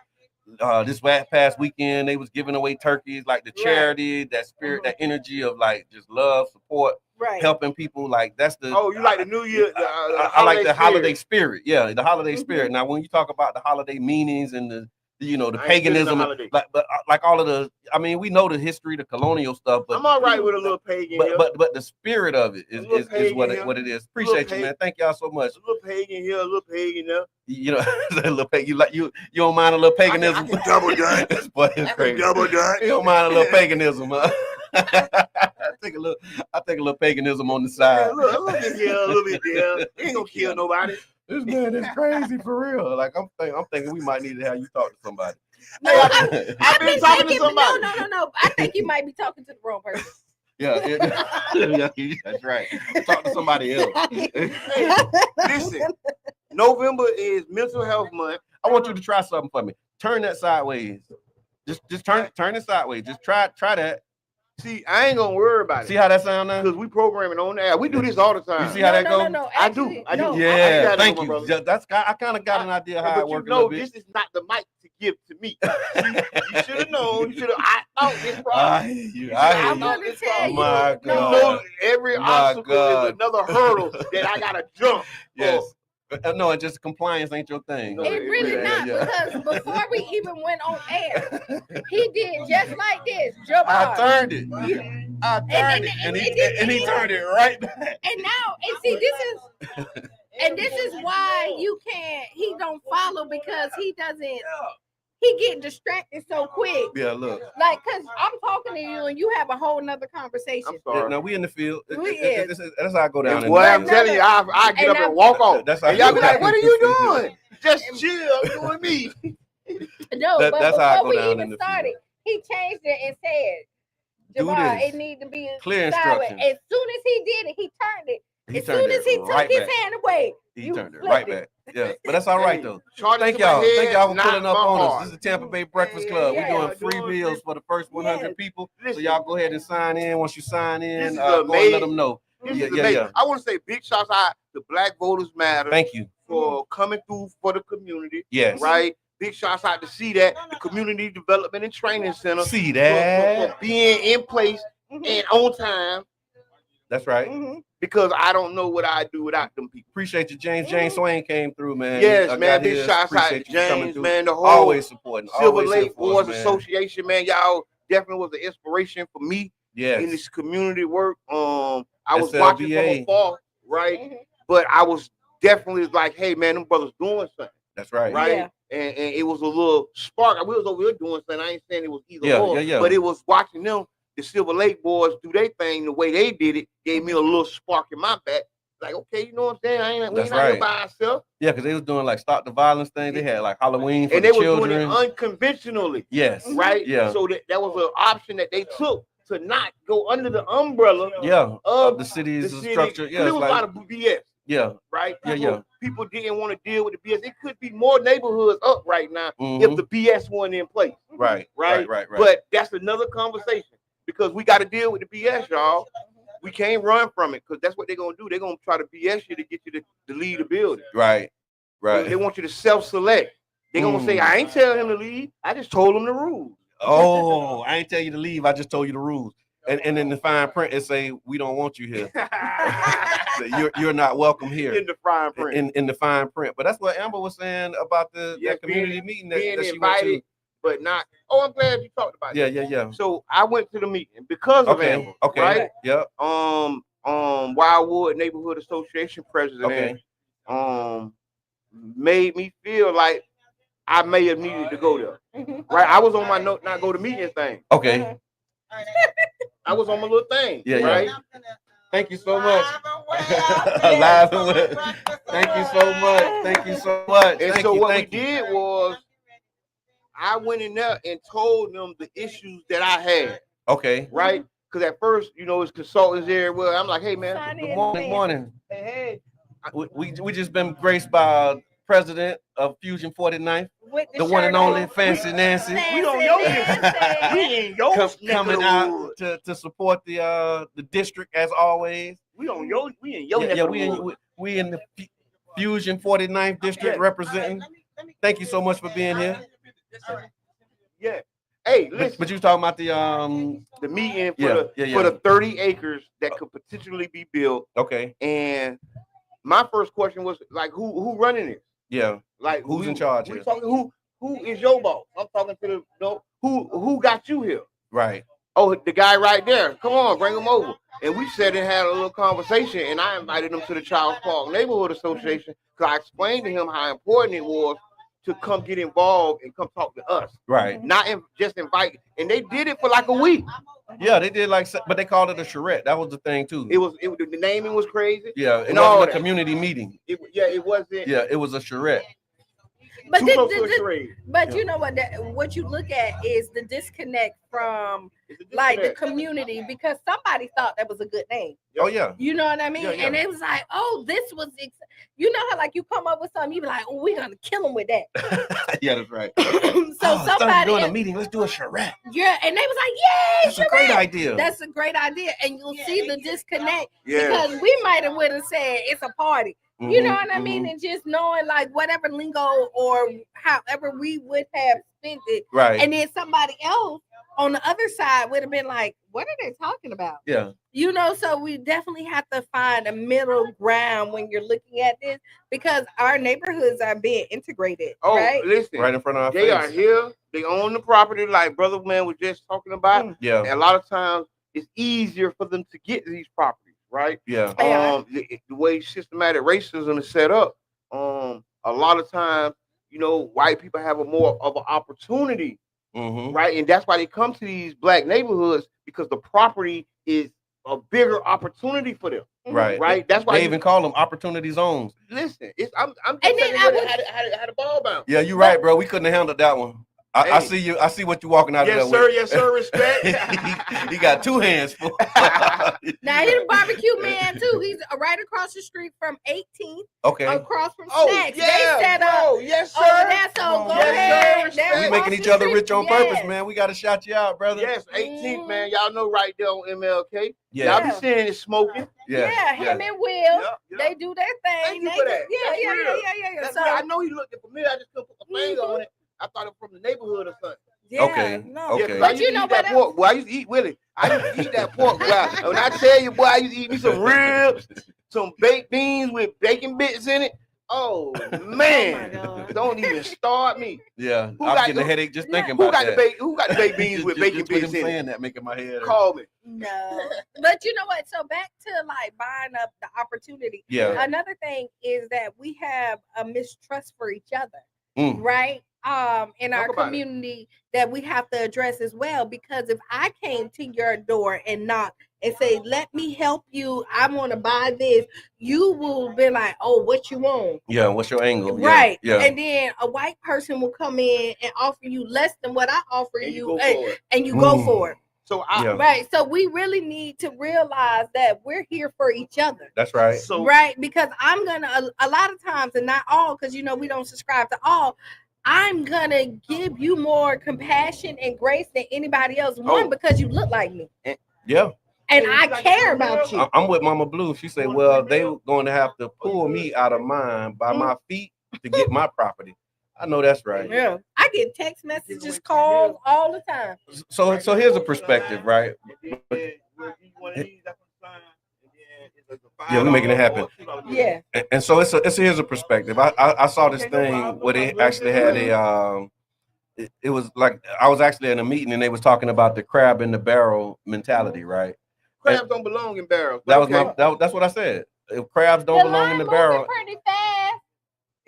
This past weekend they was giving away turkeys, like the charity, that spirit, that energy of like just love, support, helping people. Like that's the. Oh, you like the New Year? I like the holiday spirit. Yeah, the holiday spirit. Now, when you talk about the holiday meanings and the the paganism, like all of the. I mean, we know the history, the colonial stuff, but I'm all right with a little pagan. But the spirit of it is what it is. Appreciate you, man. Thank y'all so much. A little pagan here, a little pagan there. A little pagan. You don't mind a little paganism? I can double done. This boy is crazy. Double done. You don't mind a little paganism, huh? I take a little paganism on the side. Yeah, look, a little bit here, a little bit there. It ain't gonna kill nobody. This man is crazy for real. Like I'm thinking we might need to have you talk to somebody. No, I've been talking to somebody. No. I think you might be talking to the wrong person. Yeah, that's right. Talk to somebody else. Hey, listen, November is Mental Health Month. I want you to try something for me. Turn that sideways. Just turn it sideways. Just try that. See, I ain't gonna worry about it. See how that sound now? Because we programming on there. We do this all the time. You see how that goes? No, I do. Yeah, thank you. I kind of got an idea how it works. This is not the mic to give to me. You should have known. I thought this problem. I hear you. My God. Every obstacle is another hurdle that I gotta jump. Yes. No, it's just compliance ain't your thing. It really not, because before we even went on air, he did just like this. I turned it. I turned it, and he turned it right back. And now, and see, this is why he don't follow, because he doesn't. He get distracted so quick. Yeah, look. Like, cause I'm talking to you and you have a whole nother conversation. I'm sorry. No, we in the field. That's how I go down. Well, I'm telling you, I get up and walk off. That's how y'all be like, "What are you doing?" Just chill, doing me. No, but that's how I before go we down even started, he changed it and said, "Jamal, it need to be clear instructions." As soon as he did it, he turned it. As soon as he took his hand away, he turned it right back. Yeah, but that's all right though. Thank y'all for pulling up on us. This is the Tampa Bay Breakfast Club. We're doing free meals for the first 100 people. So y'all go ahead and sign in. Once you sign in, go and let them know. Yeah. I want to say big shouts out to Black Voters Matter. Thank you for coming through for the community. Yes. Right. Big shouts out to see that the Community Development and Training Center. See that for being in place and on time. That's right. Because I don't know what I'd do without them people. Appreciate you, James. James Swain came through, man. Yes, man. Big shouts out to James, man. The whole always supporting. Silver Lake Boys Association, man. Y'all definitely was an inspiration for me. Yes. In this community work. I was watching from afar, right? But I was definitely like, hey, man, them brothers doing something. That's right. Right. Yeah. And it was a little spark. We was over here doing something. I ain't saying it was either or, but it was watching them. The Silver Lake boys do their thing the way they did it, gave me a little spark in my back. Like, okay, you know what I'm saying? We ain't out here by ourselves. Yeah, because they was doing like Stop the Violence thing. They had like Halloween for and the they children. were doing it unconventionally. Yes. Right? Yeah. So that was an option that they took to not go under the umbrella of the city's structure. Yeah, it was a lot of BS. Yeah. Right? People, people didn't want to deal with the BS. It could be more neighborhoods up right now if the BS wasn't in place. Right. But that's another conversation. Because we got to deal with the BS, y'all. We can't run from it because that's what they're going to do. They're going to try to BS you to get you to leave the building. Right. They want you to self-select. They're going to say, I ain't telling him to leave. I just told him the rules. Oh, I ain't tell you to leave. I just told you the rules. And in the fine print, it say, we don't want you here. You're not welcome here. In the fine print. In the fine print. But that's what Amber was saying about that community meeting that she invited, went to. But not. Oh, I'm glad you talked about it. Yeah. So I went to the meeting because of Amber. Okay. Right? Yeah. Wildwood Neighborhood Association president. Made me feel like I may have needed to go there. Right. I was on my not go to meeting thing. Okay. I was on my little thing. Yeah. Right. Yeah. Thank you so much. Live and well. Thank you so much. Thank you so much. And so what we did was I went in there and told them the issues that I had. Okay. Right? Because at first, it's consultants everywhere. I'm like, hey, man. Good morning. Hey. We just been graced by president of Fusion 49th, the one and only Fancy Nancy. We don't know this. We ain't coming out to support the district as always. We in the Fusion 49th district representing. Thank you so much for being here. Yeah. Hey, listen. But you was talking about the meeting for the 30 acres that could potentially be built. Okay. And my first question was like, who running it? Yeah. Like who's in charge? We talking Who is your boss? I'm talking to the no. Who got you here? Right. Oh, the guy right there. Come on, bring him over. And we sat and had a little conversation, and I invited him to the Charles Park Neighborhood Association because I explained to him how important it was to come get involved and come talk to us. Right. Not just invite. And they did it for like a week. Yeah, they did but they called it a charrette. That was the thing too. It was the naming was crazy. Yeah, it and all wasn't a that. Community meeting. It wasn't. Yeah, it was a charrette. But But you know what you look at is the disconnect from like the community, because somebody thought that was a good name. Oh yeah. You know what I mean? Yeah. And it was like, oh, this was you know how like you come up with something, you be like, oh, we're gonna kill them with that. Yeah, that's right. So somebody doing a meeting, let's do a charrette. Yeah, and they was like, yay, that's a great idea. That's a great idea. And you'll see the disconnect Yeah. because we might have would have said it's a party. You know what I mean? And just knowing like whatever lingo or however we would have spent it. Right. And then somebody else on the other side would have been like, what are they talking about? Yeah. You know, so we definitely have to find a middle ground when you're looking at this, because our neighborhoods are being integrated. Oh, right? Listen. Right in front of our They face. are here. They own the property like Brother Man was just talking about. Yeah. And a lot of times it's easier for them to get to these properties. Right. Yeah. The way systematic racism is set up, a lot of times, you know, white people have a more of an opportunity, right? And that's why they come to these black neighborhoods, because the property is a bigger opportunity for them. Right. Right. That's why they even call them opportunity zones. Listen, I'm just And then telling you how the ball bounce. Yeah, you're right, bro. We couldn't have handled that one. I see you. I see what you're walking out of there with. Yes, sir. Respect. He got two hands full. Now he's a barbecue man too. He's right across the street from 18th. Okay. Across from Oh, Snacks. yeah, they set up. Oh, yes, sir. Over there, so go ahead. Sir. We making each other rich on purpose, man. We gotta shout you out, brother. Yes, 18th, man. Y'all know right there on MLK. Yeah. Y'all be seeing it smoking. Yeah, him and Will. Yep. They do their thing. Thank you for that. Yeah. That's So right. I know he looked familiar. I just couldn't put my finger on it. I thought it was from the neighborhood or something. yeah, Okay. no. Okay. Yeah, But you know that what pork. Boy, I used to eat Willie. I used to eat that pork. Boy. When I tell you, boy, I used to eat me some ribs, some baked beans with bacon bits in it. Oh man, God. don't even start me. Yeah. Who I'm got getting a the- headache just thinking Who about got that. who got the baked beans with bacon Just with bits him in it? saying that, making my head hurt. Call me. No. But you know what? So back to like buying up the opportunity. Yeah. Another thing is that we have a mistrust for each other, right? In our community that we have to address as well. Because if I came to your door and knock and say, let me help you, I want to buy this, you will be like, oh, what you want? Yeah, what's your angle? Right. Yeah. And then a white person will come in and offer you less than what I offer And you, you go for it. So Right. So we really need to realize that we're here for each other. That's right. So Right. Because I'm gonna a lot of times, and not all, because you know we don't subscribe to all, I'm gonna give you more compassion and grace than anybody else. One, because you look like me. Yeah. And I care about you. I'm with Mama Blue. She said, well, they were going to have to pull me out of mine by my feet to get my property. I know that's right. Yeah. I get text messages, calls all the time. So here's a perspective, right? Yeah, we're making it happen. Yeah. And so here's a perspective. I saw this thing where they actually had it was like I was actually in a meeting and they was talking about the crab in the barrel mentality, right? Crabs don't belong in barrels. That's what I said. If crabs don't belong in the barrel, pretty fast.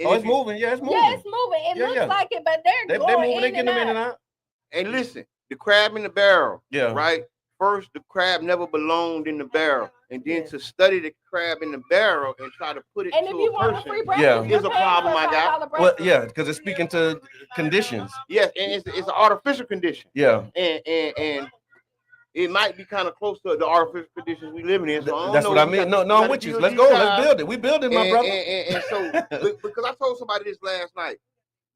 oh, it's moving. Yeah, it's moving. Yeah, it's moving. It looks like it, but they're moving. They getting them in and out. And listen, the crab in the barrel. Yeah. Right. First, the crab never belonged in the barrel, and then to study the crab in the barrel and try to put it and to if you a want person, a free breakfast, is a problem I got. Well, yeah, because it's speaking to conditions. Yes, and it's an artificial condition. Yeah. And it might be kind of close to the artificial conditions we live in. So that's what I mean. No, I'm with you. Let's go. Let's build it. We building, my brother. And so, because I told somebody this last night,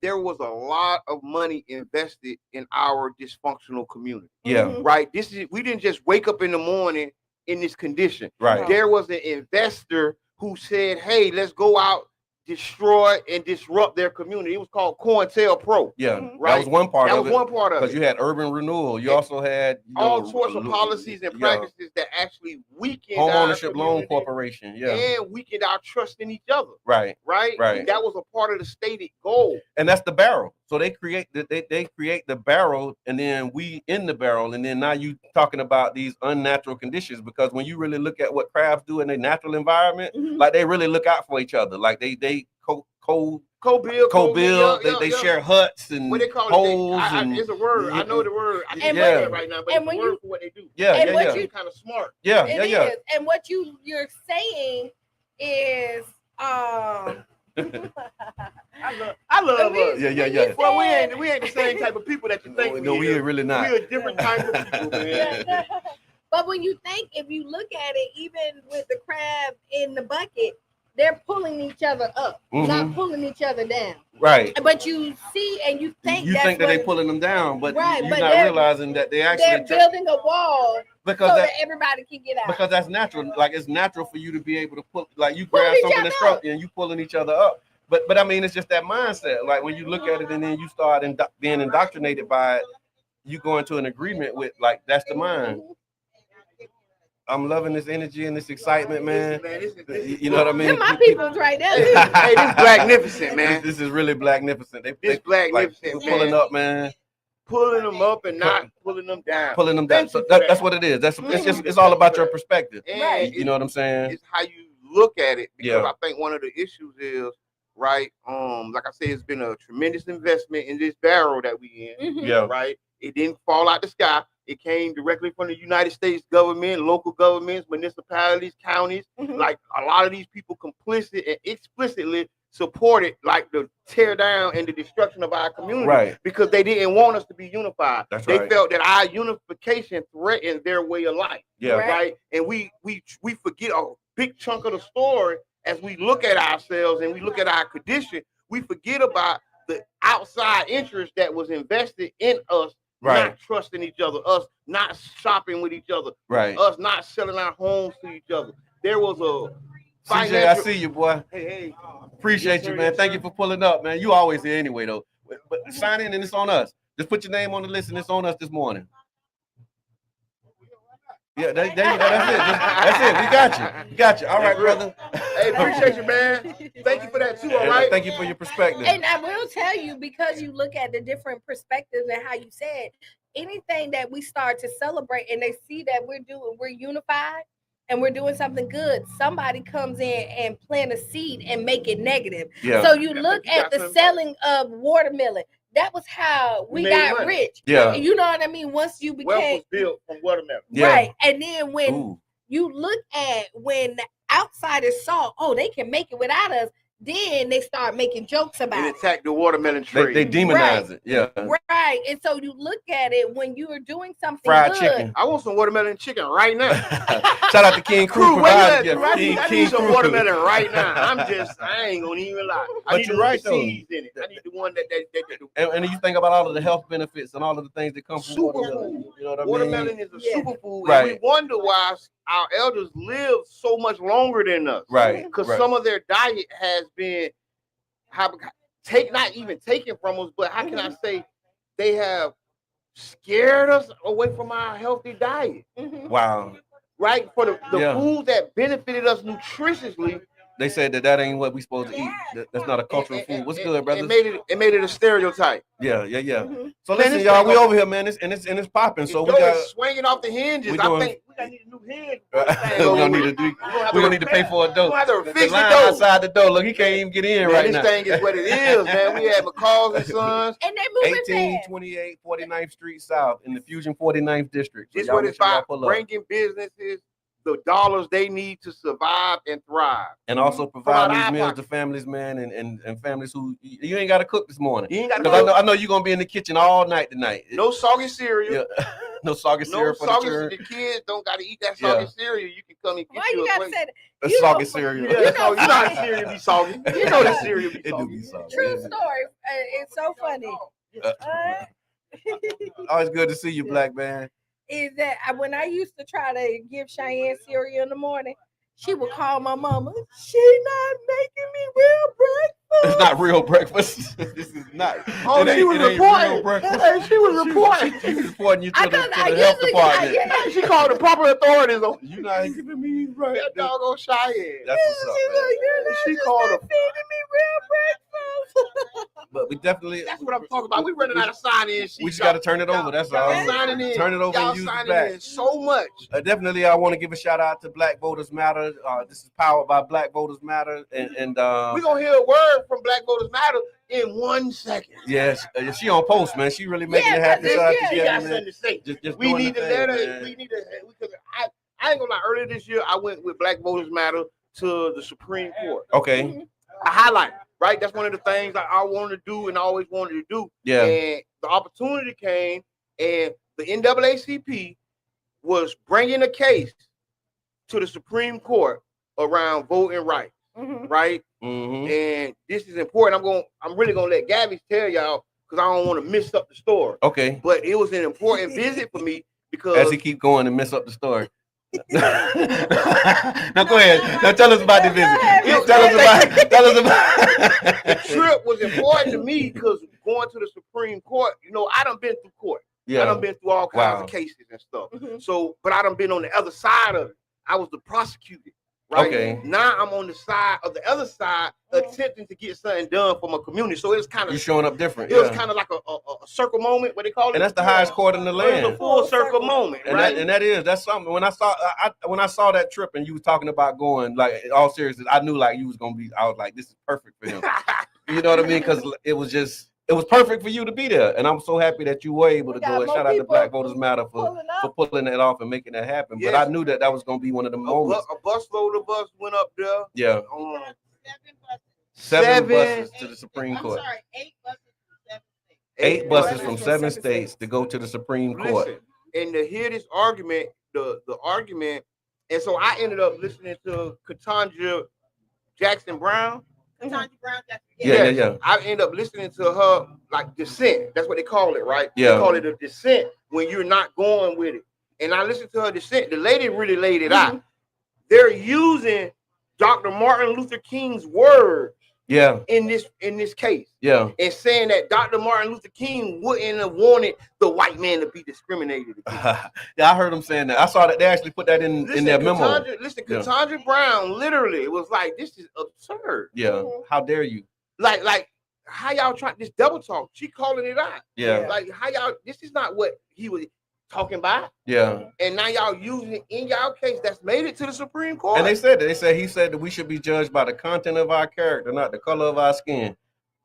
there was a lot of money invested in our dysfunctional community. Yeah. Right. We didn't just wake up in the morning in this condition. Right. There was an investor who said, hey, let's go out, destroy and disrupt their community. It was called COINTELPRO. Yeah. Right. That was one part of it. That was one part of it. Because you had urban renewal. You also had all sorts of policies and practices that actually weakened home our ownership loan corporation. Yeah. And weakened our trust in each other. Right. Right. Right. And that was a part of the stated goal. And that's the barrel. So they create the barrel, and then we in the barrel, and then now you talking about these unnatural conditions, because when you really look at what crabs do in their natural environment, like they really look out for each other. Like they co-build, they share huts and what they call holes. It's a word. I know the word. I can't say it right now, but it's a word for what they do. You kind of smart. It is. And what you're saying is I love us. Yeah. Well, we ain't the same type of people that you think. No, we ain't really not. We're a different type of people, man. But when you think, if you look at it, even with the crab in the bucket, they're pulling each other up, not pulling each other down. Right. But you see and you think that they're pulling them down, but you're not realizing that they're building a wall so that everybody can get out. Because that's natural. Like it's natural for you to be able to pull, like you grab something that's struck and you pulling each other up. But I mean, it's just that mindset. Like when you look at it and then you start being indoctrinated by it, you go into an agreement with like that's the mind. I'm loving this energy and this excitement, man. You know what I mean? They're my people's right there. Hey, this blacknificent, man. This is really blacknificent. This blacknificent, like, pulling up, man. Pulling them up and not pulling them down. Pulling them down. So that's what it is. It's all about your perspective. Right. You know what I'm saying? It's how you look at it. Because I think one of the issues is, right, like I said, it's been a tremendous investment in this barrel that we in. Yeah. Right. It didn't fall out the sky. It came directly from the United States government, local governments, municipalities, counties. Like a lot of these people complicit and explicitly supported like the tear down and the destruction of our community, right? Because they didn't want us to be unified. They felt that our unification threatened their way of life. Yeah, right. And we forget a big chunk of the story as we look at ourselves and we look at our condition. We forget about the outside interest that was invested in us. Right. Not trusting each other, us not shopping with each other, right? Us not selling our homes to each other. There was a CJ, I see you, boy. Hey. Appreciate you, man. Thank you for pulling up, man. You always here anyway, though. But sign in and it's on us. Just put your name on the list and it's on us this morning. Yeah, there you go. That's it. We got you. All right, brother. Hey, appreciate you, man. Thank you for that too. All right. Thank you for your perspective. And I will tell you, because you look at the different perspectives and how you said, anything that we start to celebrate and they see that we're unified and we're doing something good, somebody comes in and plant a seed and make it negative. Yeah. So you look at the selling of watermelon. That was how we got money. Rich. Yeah. You know what I mean? Once you became... Wealth was built from watermelon. Right. Yeah. And then when you look at when the outsiders saw, they can make it without us, then they start making jokes about it. They attack the watermelon tree. They demonize it. Yeah. Right. And so you look at it when you are doing something fried good. Chicken. I want some watermelon chicken right now. Shout out to King Crew. I need some watermelon right now. I ain't gonna even lie. I need the seeds in it. I need the one that and you think about all of the health benefits and all of the things that come from watermelon. You know what I mean? Watermelon is a superfood. Right. And we wonder why our elders live so much longer than us. Right. Because some of their diet has been not even taken from us, but how can I say they have scared us away from our healthy diet. Wow. Right? For the food that benefited us nutritiously. They said that ain't what we supposed to eat. That's not a cultural food. What's good, brothers? It made it a stereotype. Yeah. So listen, y'all, we over here, man. It's popping. So we got swinging off the hinges. I think we gotta need a new hinge. We're gonna need to pay for a door. The line outside the door. Look, he can't even get in right now. This thing is what it is, man. We had McCall and Sons. And they moving 1828 49th Street South in the Fusion 49th District. This is what it's about, bringing businesses the dollars they need to survive and thrive. And also provide these meals to families, man, and families who you ain't got to cook this morning. You ain't got to cook. I know you're going to be in the kitchen all night tonight. No soggy cereal. Yeah. No soggy cereal for the children. The kids don't got to eat that soggy cereal. You can come and get you a plate. A soggy cereal. You know how the cereal be soggy. You know the cereal be soggy. It do be soggy. True story. It's so funny. Always good to see you, Black man. Is that when I used to try to give Cheyenne cereal in the morning, she would call my mama. She not making me real It's not real breakfast. This is not. Oh, she was reporting. Hey, she was reporting. She was reporting you to the health usually department. She called the proper authorities on. You not giving me right. That doggone Cheyenne. That's what's up, man. She called her. feeding me real breakfast. But we definitely. That's what I'm talking about. We running out of sign-in. We just got to turn it over. That's all. Signing in. Turn it over Y'all and use it signing back. in so much. Definitely, I want to give a shout out to Black Voters Matter. This is powered by Black Voters Matter, and We're gonna hear a word from Black Voters Matter in 1 second. yes, she on post, man. She really making it happen. Shout out to She Gabby, got man. something to say. Just We doing need the to thing, let her. man. We need to because I ain't gonna lie. Earlier this year, I went with Black Voters Matter to the Supreme Court. Okay. A highlight, right? That's one of the things that I wanted to do and always wanted to do. Yeah. And the opportunity came, and the NAACP was bringing a case to the Supreme Court around voting rights, right? Mm-hmm. And this is important. I'm really gonna let Gabby tell y'all because I don't want to mess up the story. Okay. But it was an important visit for me because As he keep going and mess up the story. Now go ahead. Now tell us about the visit. Tell us about. the trip was important to me because going to the Supreme Court, you know, I done been through court. I done been through all kinds of cases and stuff. So, but I done been on the other side of it. I was the prosecutor. Right? Okay. Now I'm on the side of the other side, attempting to get something done for my community. So it's kind of You're showing up different. It was kind of like a circle moment, what they call it. And that's the highest court in the land. It's a full circle moment, right? That's something. When I saw that trip and you was talking about going, like, in all seriousness, I knew like you was gonna be. I was like, this is perfect for him. You know what I mean? Because it was perfect for you to be there, and I'm so happy that you were able to go. And shout out to Black Voters Matter for pulling that off and making that happen. Yes. But I knew that was going to be one of the moments. A busload of us went up there. Yeah. 7 buses to the Supreme Court. I'm sorry, 8 buses from 7 states. 8 buses from 7 states to go to the Supreme Court. Listen, and to hear this argument, the argument, and so I ended up listening to Ketanji Jackson Brown. Ketanji Brown Jackson. Yeah. I end up listening to her like dissent. That's what they call it, right? Yeah. They call it a dissent when you're not going with it. And I listened to her dissent. The lady really laid it out. They're using Dr. Martin Luther King's words. Yeah. In this case. Yeah. And saying that Dr. Martin Luther King wouldn't have wanted the white man to be discriminated against. Yeah, I heard them saying that. I saw that they actually put that in their memo. Ketanji Brown literally was like, this is absurd. Yeah. How dare you? Like how y'all trying this double talk? She calling it out. Yeah. Like how y'all, this is not what he was talking about. Yeah. And now y'all using it in y'all case that's made it to the Supreme Court. And he said that we should be judged by the content of our character, not the color of our skin.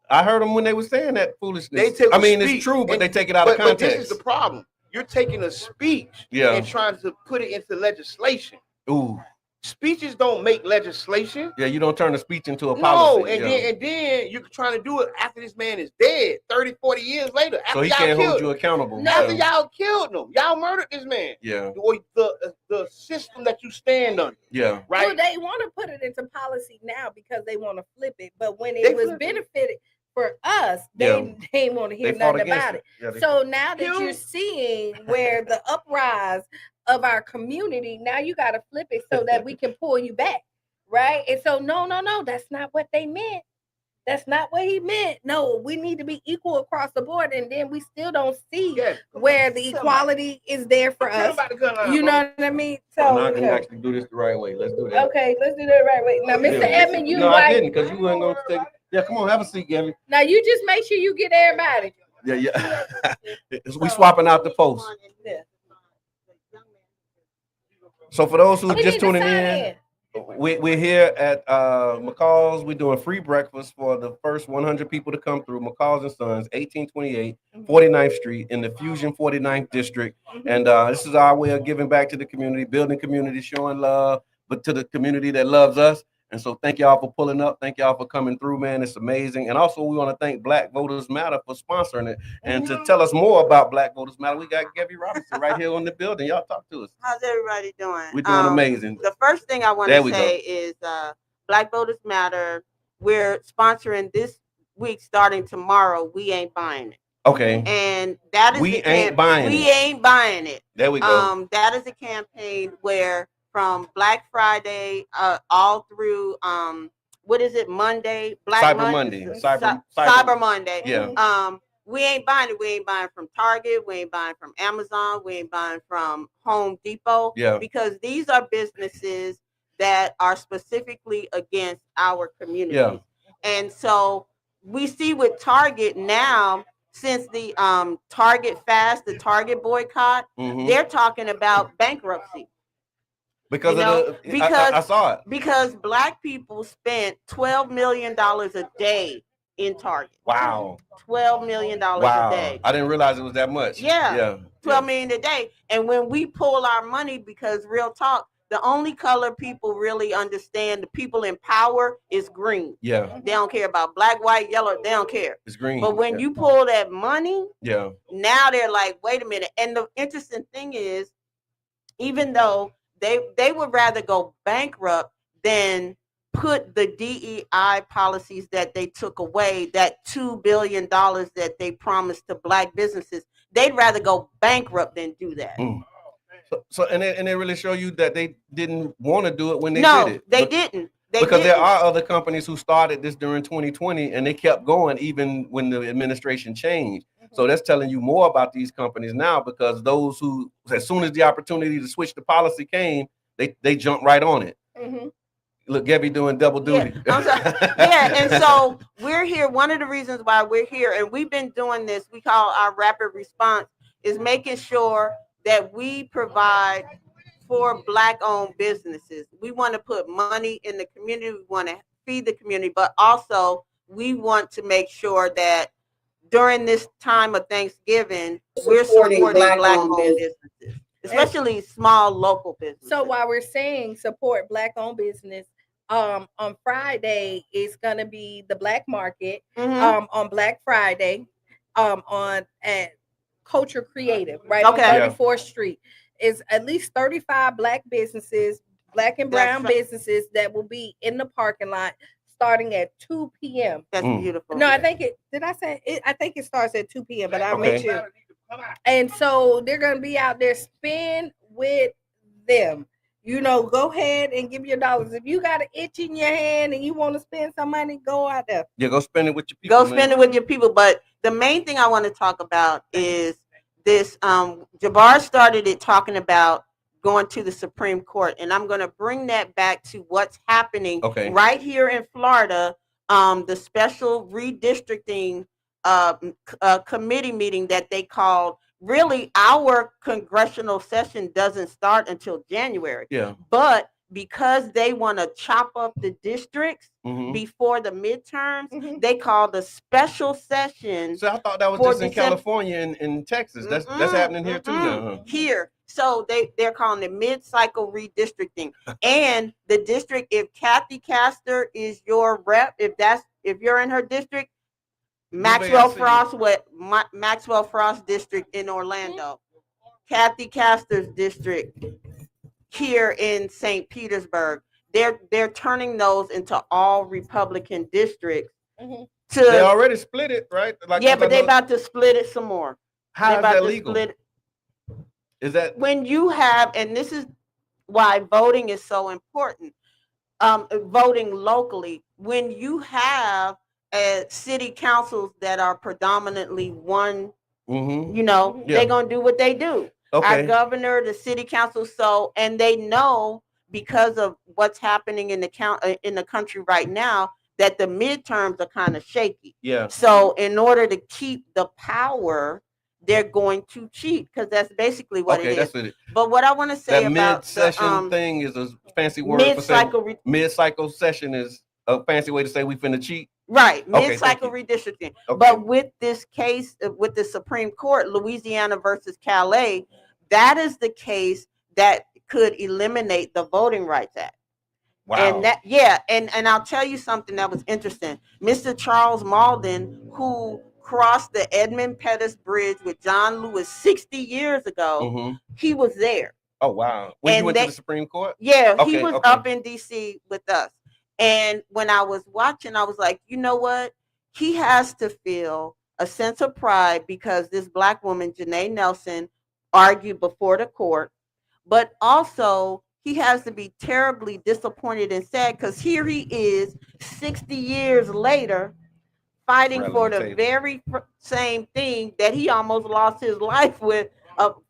I heard them when they were saying that foolishness. It's true, but they take it out of context. But this is the problem. You're taking a speech and trying to put it into legislation. Ooh. Speeches don't make legislation. Yeah, you don't turn a speech into a policy. No, and then you're trying to do it after this man is dead, 30, 40 years later. So he can't hold you accountable. After y'all killed him. Y'all murdered this man. Yeah. The system that you stand under. Yeah. Right. Well, they want to put it into policy now because they want to flip it. But when it was benefited for us, they ain't want to hear nothing about it. Yeah, so now that you're seeing where the uprise of our community, now you got to flip it so that we can pull you back, right? And so no, that's not what they meant. That's not what he meant. No, we need to be equal across the board, and then we still don't see where the equality is there for us. You know what I mean? So now I can actually do this the right way. Let's do that. Okay, let's do that the right way. Now, Mr. Edmond, you no, I didn't, because you weren't going to take. Yeah, come on, have a seat, Gabby. Now you just make sure you get everybody. Yeah. We swapping out the posts. Yeah. So for those who just tuning in, we're here at McCall's. We're doing free breakfast for the first 100 people to come through. McCall's and Sons, 1828 49th Street in the Fusion 49th District. And this is our way of giving back to the community, building community, showing love, but to the community that loves us. And so thank y'all for pulling up. Thank y'all for coming through, man. It's amazing. And also we want to thank Black Voters Matter for sponsoring it. And to tell us more about Black Voters Matter, we got Gabby Robinson right here on the building. Y'all talk to us. How's everybody doing? We're doing amazing. The first thing I want to say is Black Voters Matter. We're sponsoring this week starting tomorrow. We ain't buying it. Okay. And that is we ain't buying it. There we go. That is a campaign where from Black Friday all through what is it, Monday, Cyber Monday. Cyber Monday. Yeah. We ain't buying it. We ain't buying from Target. We ain't buying from Amazon. We ain't buying from Home Depot. Yeah. Because these are businesses that are specifically against our communities. Yeah. And so we see with Target now, since the Target fast, the Target boycott, they're talking about bankruptcy. Because I saw it. Because Black people spent $12 million a day in Target. Wow. $12 million a day. I didn't realize it was that much. Yeah. 12 million a day. And when we pull our money, because real talk, the only color people really understand, the people in power, is green. Yeah. They don't care about black, white, yellow. They don't care. It's green. But when you pull that money, now they're like, wait a minute. And the interesting thing is, even though they would rather go bankrupt than put the DEI policies that they took away, that $2 billion that they promised to Black businesses, they'd rather go bankrupt than do that. So and they really show you that they didn't want to do it when they did it. They didn't. Because there are other companies who started this during 2020 and they kept going even when the administration changed. So that's telling you more about these companies now, because those who, as soon as the opportunity to switch the policy came, they jumped right on it. Look, Gabby doing double duty. And so we're here. One of the reasons why we're here, and we've been doing this, we call our rapid response, is making sure that we provide for Black-owned businesses. We want to put money in the community. We want to feed the community, but also we want to make sure that during this time of Thanksgiving, we're supporting Black-owned businesses, especially small local businesses. So while we're saying support Black-owned business, on Friday is gonna be the Black Market. On Black Friday, on at Culture Creative, right on 34th Street, is at least 35 Black businesses, Black and brown businesses that will be in the parking lot starting at 2 p.m. That's beautiful. No, I think I think it starts at 2 p.m., but I'll make sure. And so they're gonna be out there, spend with them. Go ahead and give your dollars. If you got an itch in your hand and you want to spend some money, go out there. Yeah, go spend it with your people. Spend it with your people. But the main thing I want to talk about is this. Jabbar started it talking about going to the Supreme Court, and I'm going to bring that back to what's happening right here in Florida. The special redistricting committee meeting that they called. Really, our congressional session doesn't start until January. Yeah. But because they want to chop up the districts before the midterms, they called a special session. So I thought that was just in California and in Texas. That's happening here too now. Here. So they're calling it mid-cycle redistricting. And the district, if Kathy Castor is your rep, if you're in her district, Maxwell Frost district in Orlando, Kathy Castor's district here in St. Petersburg, they're turning those into all Republican districts. They already split it, right? But they're about to split it some more. How is that legal? Is that when you have, and this is why voting is so important, voting locally, when you have city councils that are predominantly one, they're gonna do what they do. Our governor, the city council, and they know, because of what's happening in the country right now, that the midterms are kind of shaky. Yeah. So in order to keep the power, they're going to cheat, because that's basically what it is. But what I want to say that about mid-session thing is a fancy word for saying mid-cycle session is a fancy way to say we finna cheat. Right, mid-cycle redistricting. But with this case, with the Supreme Court, Louisiana versus Calais, that is the case that could eliminate the Voting Rights Act. Wow. And and I'll tell you something that was interesting. Mr. Charles Malden, who crossed the Edmund Pettus Bridge with John Lewis 60 years ago, he was there. Oh, wow. When you went to the Supreme Court? Yeah, he was up in D.C. with us. And when I was watching, I was like, you know what? He has to feel a sense of pride, because this Black woman, Janae Nelson, argued before the court, but also he has to be terribly disappointed and sad because here he is 60 years later fighting for the very same thing that he almost lost his life with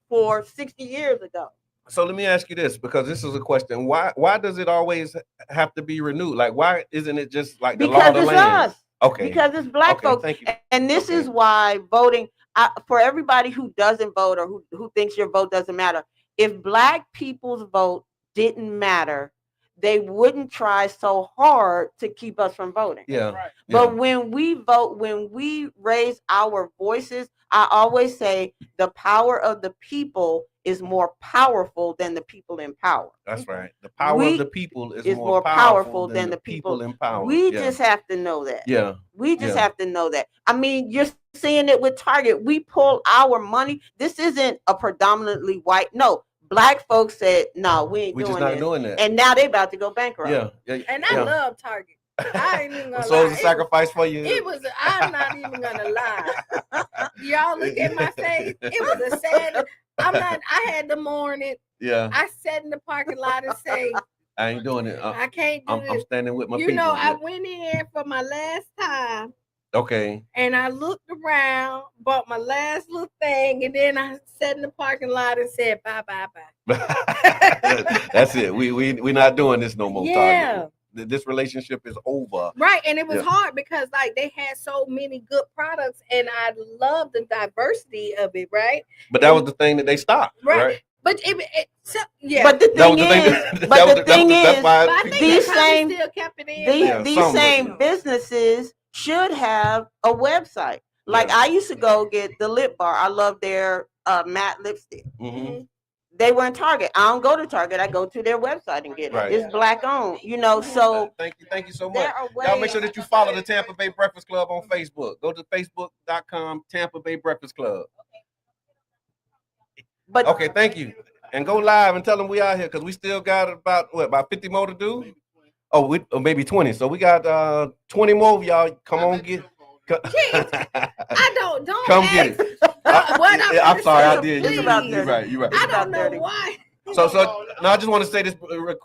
for 60 years ago. So let me ask you this, because this is a question. Why does it always have to be renewed? Like, why isn't it just like the law of the land? Us. Okay. Because it's black folks. Thank you. And this is why voting, for everybody who doesn't vote or who thinks your vote doesn't matter, if black people's vote didn't matter, they wouldn't try so hard to keep us from voting. Yeah. Right. But when we vote, when we raise our voices, I always say the power of the people is more powerful than the people in power. That's right. The power of the people is more powerful than the people in power. We just have to know that. Yeah. We just have to know that. I mean, you're seeing it with Target. We pull our money. This isn't a predominantly white. No, black folks said, no, we just not doing that. And now they about to go bankrupt. Yeah. And I love Target. I ain't even gonna so lie. it was a sacrifice for you. It was. I'm not even gonna lie. Y'all look at my face. It was a sad. I had to mourn it. Yeah. I sat in the parking lot and say, I ain't doing it. I can't do it. I'm standing with my people. You know, I went in for my last time. Okay. And I looked around, bought my last little thing, and then I sat in the parking lot and said, bye. That's it. We not doing this no more. Yeah. Target. This relationship is over. Right. And it was hard because like they had so many good products and I love the diversity of it, right? But that was the thing that they stopped. Right. But But the thing is, these same businesses should have a website. Like I used to go get the lip bar. I love their matte lipstick. Mm-hmm. They were in Target. I don't go to Target. I go to their website and get it. Right. It's black owned, you know. So thank you so much. Y'all make sure that you follow the Tampa Bay Breakfast Club on Facebook. Go to facebook.com Tampa Bay Breakfast Club. But okay, thank you. And go live and tell them we out here because we still got about 50 more to do. Or maybe 20. So we got 20 more of y'all. Come on, get. I don't come get it. I'm sorry, I did. You're right. I don't know why. So now I just want to say this.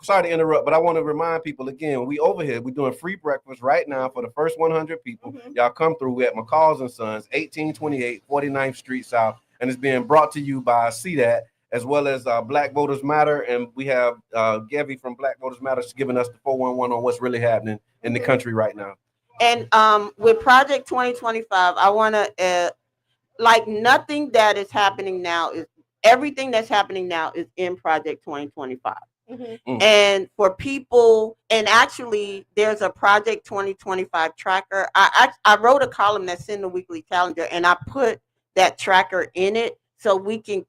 Sorry to interrupt, but I want to remind people again. We over here. We're doing free breakfast right now for the first 100 people. Mm-hmm. Y'all come through. We're at McCall's and Sons, 1828 49th Street South, and it's being brought to you by CDAT as well as Black Voters Matter, and we have Gevy from Black Voters Matter giving us the 411 on what's really happening in the country right now. And with Project 2025, I want to nothing that is happening now is everything that's happening now is in Project 2025. Mm-hmm. And for people, and actually there's a Project 2025 tracker. I wrote a column that's in the weekly calendar and I put that tracker in it so we can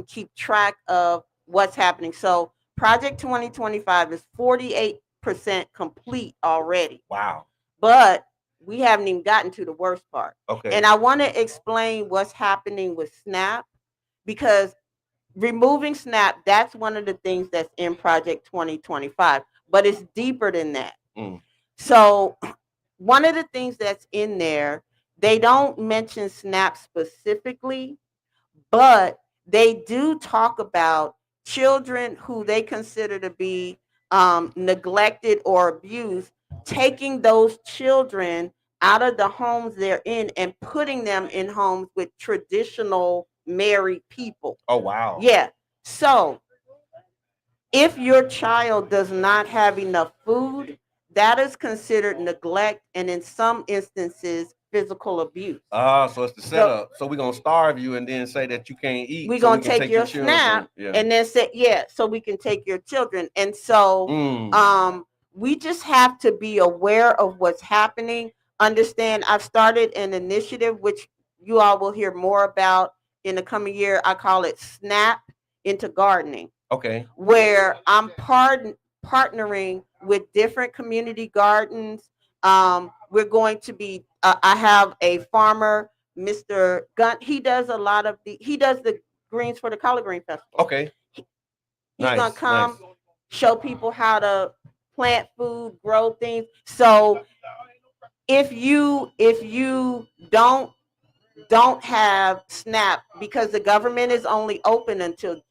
keep track of what's happening. So Project 2025 is 48% complete already. Wow. But we haven't even gotten to the worst part. Okay. And I want to explain what's happening with SNAP, because removing SNAP, that's one of the things that's in Project 2025, but it's deeper than that. Mm. So one of the things that's in there, they don't mention SNAP specifically, but they do talk about children who they consider to be neglected or abused, taking those children out of the homes they're in and putting them in homes with traditional married people. Oh, wow. Yeah. So if your child does not have enough food, that is considered neglect and in some instances physical abuse. So it's the setup. So we're going to starve you and then say that you can't eat. We're going to take your SNAP and then say, so we can take your children. And so we just have to be aware of what's happening. Understand, I've started an initiative, which you all will hear more about in the coming year. I call it Snap into Gardening. Okay. Where I'm partnering with different community gardens. We're going to be, I have a farmer, Mr. Gunt. He does the greens for the Collard Green Festival. Okay. He's going to come show people how to plant food, grow things. So if you don't have SNAP, because the government is only open until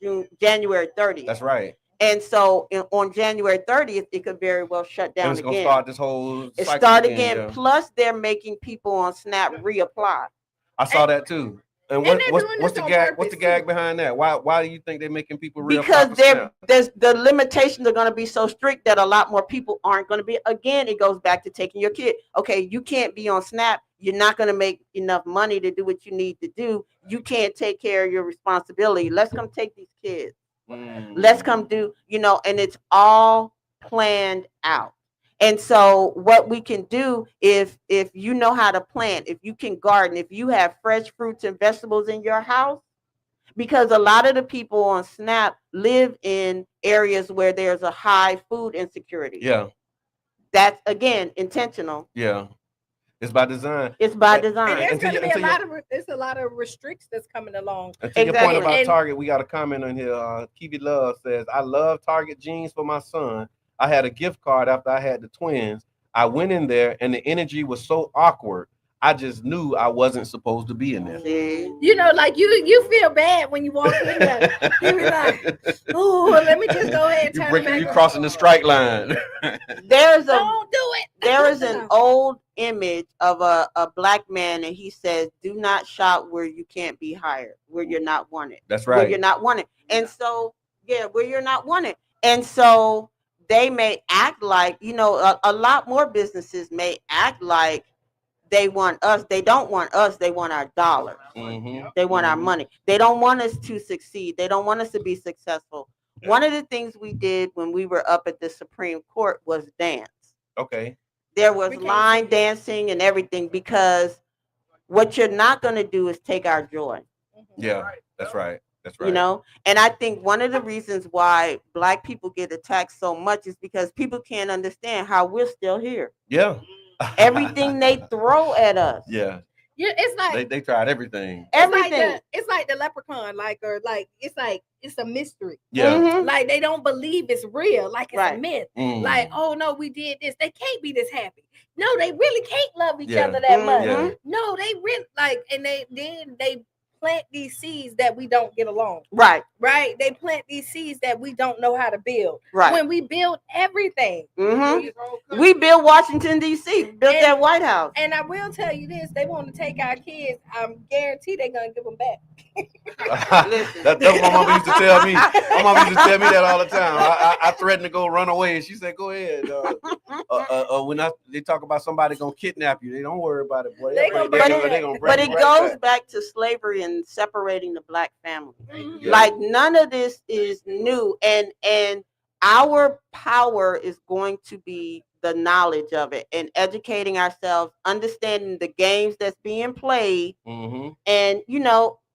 January 30th. That's right. And so on January 30th, it could very well shut down and it's again. Gonna start this whole it cycle start again. Yeah. Plus, they're making people on Snap reapply. I saw that too. And what's the gag? What's the gag behind that? Why do you think they're making people reapply? Because there's the limitations are going to be so strict that a lot more people aren't going to be. Again, it goes back to taking your kid. Okay, you can't be on Snap. You're not going to make enough money to do what you need to do. You can't take care of your responsibility. Let's come take these kids. Let's come do, and it's all planned out. And so what we can do, if you know how to plant, if you can garden, if you have fresh fruits and vegetables in your house, because a lot of the people on Snap live in areas where there's a high food insecurity. Yeah. That's, again, intentional. Yeah. It's by design. It's by design. And there's going to be a lot of restrictions that's coming along. And to your point about Target, we got a comment on here. Kiwi Love says, I love Target jeans for my son. I had a gift card after I had the twins. I went in there and the energy was so awkward. I just knew I wasn't supposed to be in there. Like you feel bad when you walk in there. You be like, oh, let me just go ahead and turn you crossing the strike line. Don't do it. There is an old image of a black man, and he says, do not shop where you can't be hired, where you're not wanted. That's right. Where you're not wanted. And so, where you're not wanted. And so they may act like, a lot more businesses may act like they want us. They don't want us. They want our dollars. Mm-hmm. They want our money. They don't want us to succeed. They don't want us to be successful. Yeah. One of the things we did when we were up at the Supreme Court was dance. Okay. There was line dancing and everything, because what you're not going to do is take our joy. Yeah, that's right. That's right. And I think one of the reasons why Black people get attacked so much is because people can't understand how we're still here. Yeah. Everything they throw at us. Yeah. Yeah, it's like they tried everything. Everything. It's like the leprechaun, it's a mystery. Yeah. Mm-hmm. Like they don't believe it's real, like it's a myth. Mm. Like, oh no, we did this. They can't be this happy. No, they really can't love each other that much. Yeah. No, they really and they plant these seeds that we don't get along. Right. They plant these seeds that we don't know how to build. Right. When we build everything. Mm-hmm. We built Washington, D.C., built that White House. And I will tell you this, they want to take our kids. I'm guaranteed they're going to give them back. That's what my mom used to tell me. My mom used to tell me that all the time. I threatened to go run away, and she said, "Go ahead." When they talk about somebody gonna kidnap you, they don't worry about it, boy. But it goes back to slavery and separating the Black family. Mm-hmm. Like none of this is new, and our power is going to be the knowledge of it and educating ourselves, understanding the games that's being played, and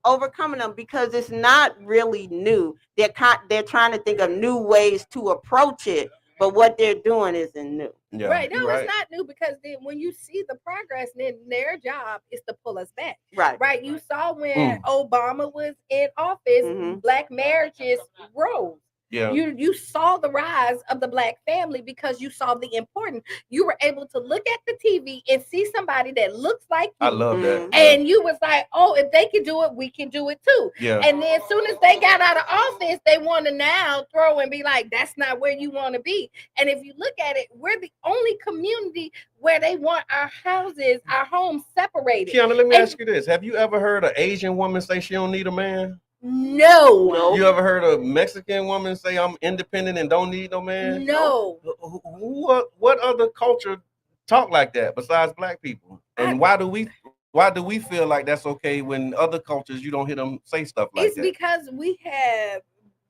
overcoming them, because it's not really new. They're trying to think of new ways to approach it, but what they're doing isn't new. Yeah, right. No, it's not new, because then when you see the progress, then their job is to pull us back. Right. You saw when Obama was in office, Black marriages rose. Yeah. You saw the rise of the Black family because you saw the importance. You were able to look at the TV and see somebody that looks like you. I love that. And you was like, oh, if they can do it, we can do it too. Yeah. And then as soon as they got out of office, they want to now throw and be like, that's not where you want to be. And if you look at it, we're the only community where they want our houses, our homes separated. Kiana, let me ask you this. Have you ever heard an Asian woman say she don't need a man? No. You ever heard a Mexican woman say I'm independent and don't need no man? No. What other culture talk like that besides Black people? And why do we feel like that's okay when other cultures you don't hear them say stuff like that? It's because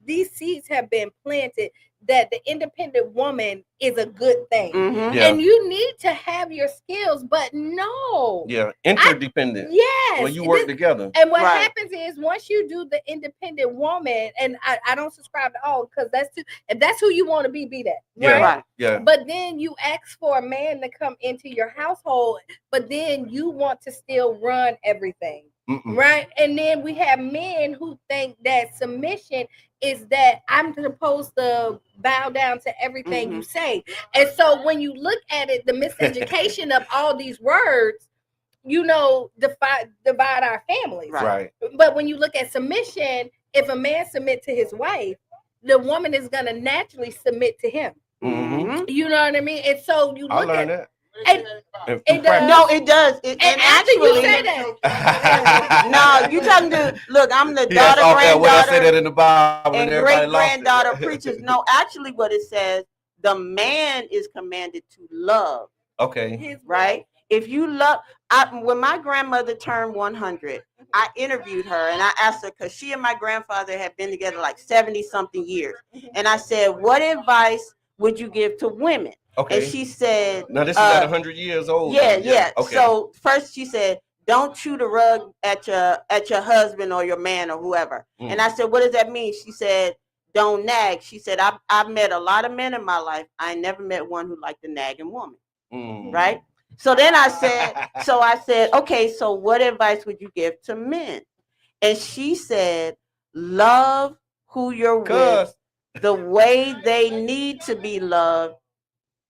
these seeds have been planted that the independent woman is a good thing. And you need to have your skills, but no. Yeah, interdependent. Yes. When you work together. And what happens is once you do the independent woman, and I don't subscribe to all, because if that's who you want to be that. Right? Yeah. But then you ask for a man to come into your household, but then you want to still run everything. Right? And then we have men who think that submission is that I'm supposed to bow down to everything you say. And so when you look at it, the miseducation of all these words, divide our families. Right. But when you look at submission, if a man submit to his wife, the woman is gonna naturally submit to him. Mm-hmm. You know what I mean? And so you look at that. it does. No, it does. And actually, you say that. no, you talking to look. I'm the Yes, daughter, when I say that granddaughter, in the Bible, and great granddaughter of preachers. No, actually, what it says, the man is commanded to love. Okay. Right. If you love, when my grandmother turned 100, I interviewed her and I asked her, because she and my grandfather had been together like 70 something years, and I said, "What advice would you give to women?" Okay. And she said, "Now this is at 100 years old." Yeah. Okay. So first she said, "Don't chew the rug at your husband or your man or whoever." And I said, "What does that mean?" She said, "Don't nag." She said, I've met a lot of men in my life. I never met one who liked a nagging woman. Right? So then I said, okay, so what advice would you give to men? And she said, love who you're with the way they need to be loved.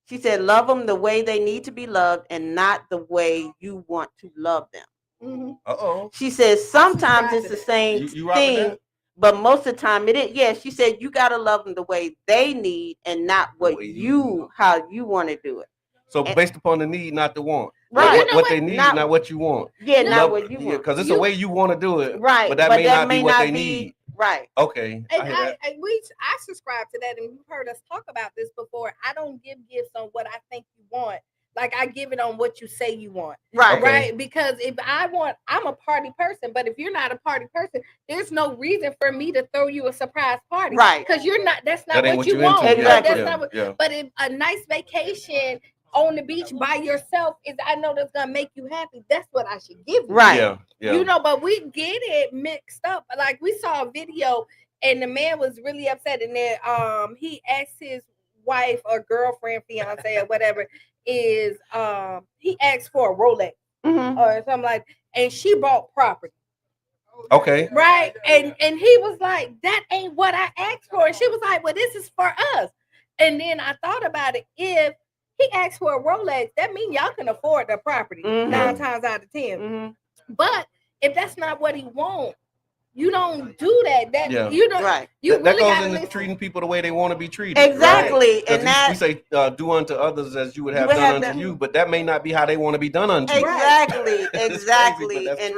She said, love them the way they need to be loved and not the way you want to love them. She says, sometimes it's the same thing, but most of the time it is. Yeah, she said, you got to love them the way they need and not how you want to do it. So based upon the need, not the want. Right. What they need, not what you want. Yeah, not what you want. Because it's the way you want to do it. Right. But that may not be what they need. Right. Okay. And I subscribe to that, and you've heard us talk about this before. I don't give gifts on what I think you want. Like, I give it on what you say you want. Right. Okay. Right. Because if I'm a party person, but if you're not a party person, there's no reason for me to throw you a surprise party. Right. Because that's not what you want. Exactly. But if a nice vacation on the beach by yourself I know that's gonna make you happy, that's what I should give you. Right. Yeah. You know, but we get it mixed up. Like, we saw a video and the man was really upset, and then he asked his wife or girlfriend, fiance or whatever, he asked for a Rolex or something like, and she bought property. Okay. Right. And he was like, that ain't what I asked for. And she was like, well, this is for us. And then I thought about it. If he asked for a Rolex, that means y'all can afford the property 9 times out of 10. But if that's not what he wants, you don't do that. You don't. Right. You that really goes into treating people the way they want to be treated. Exactly. Right? And we say do unto others as you would have done unto you, but that may not be how they want to be done unto you. Exactly. Exactly. Crazy,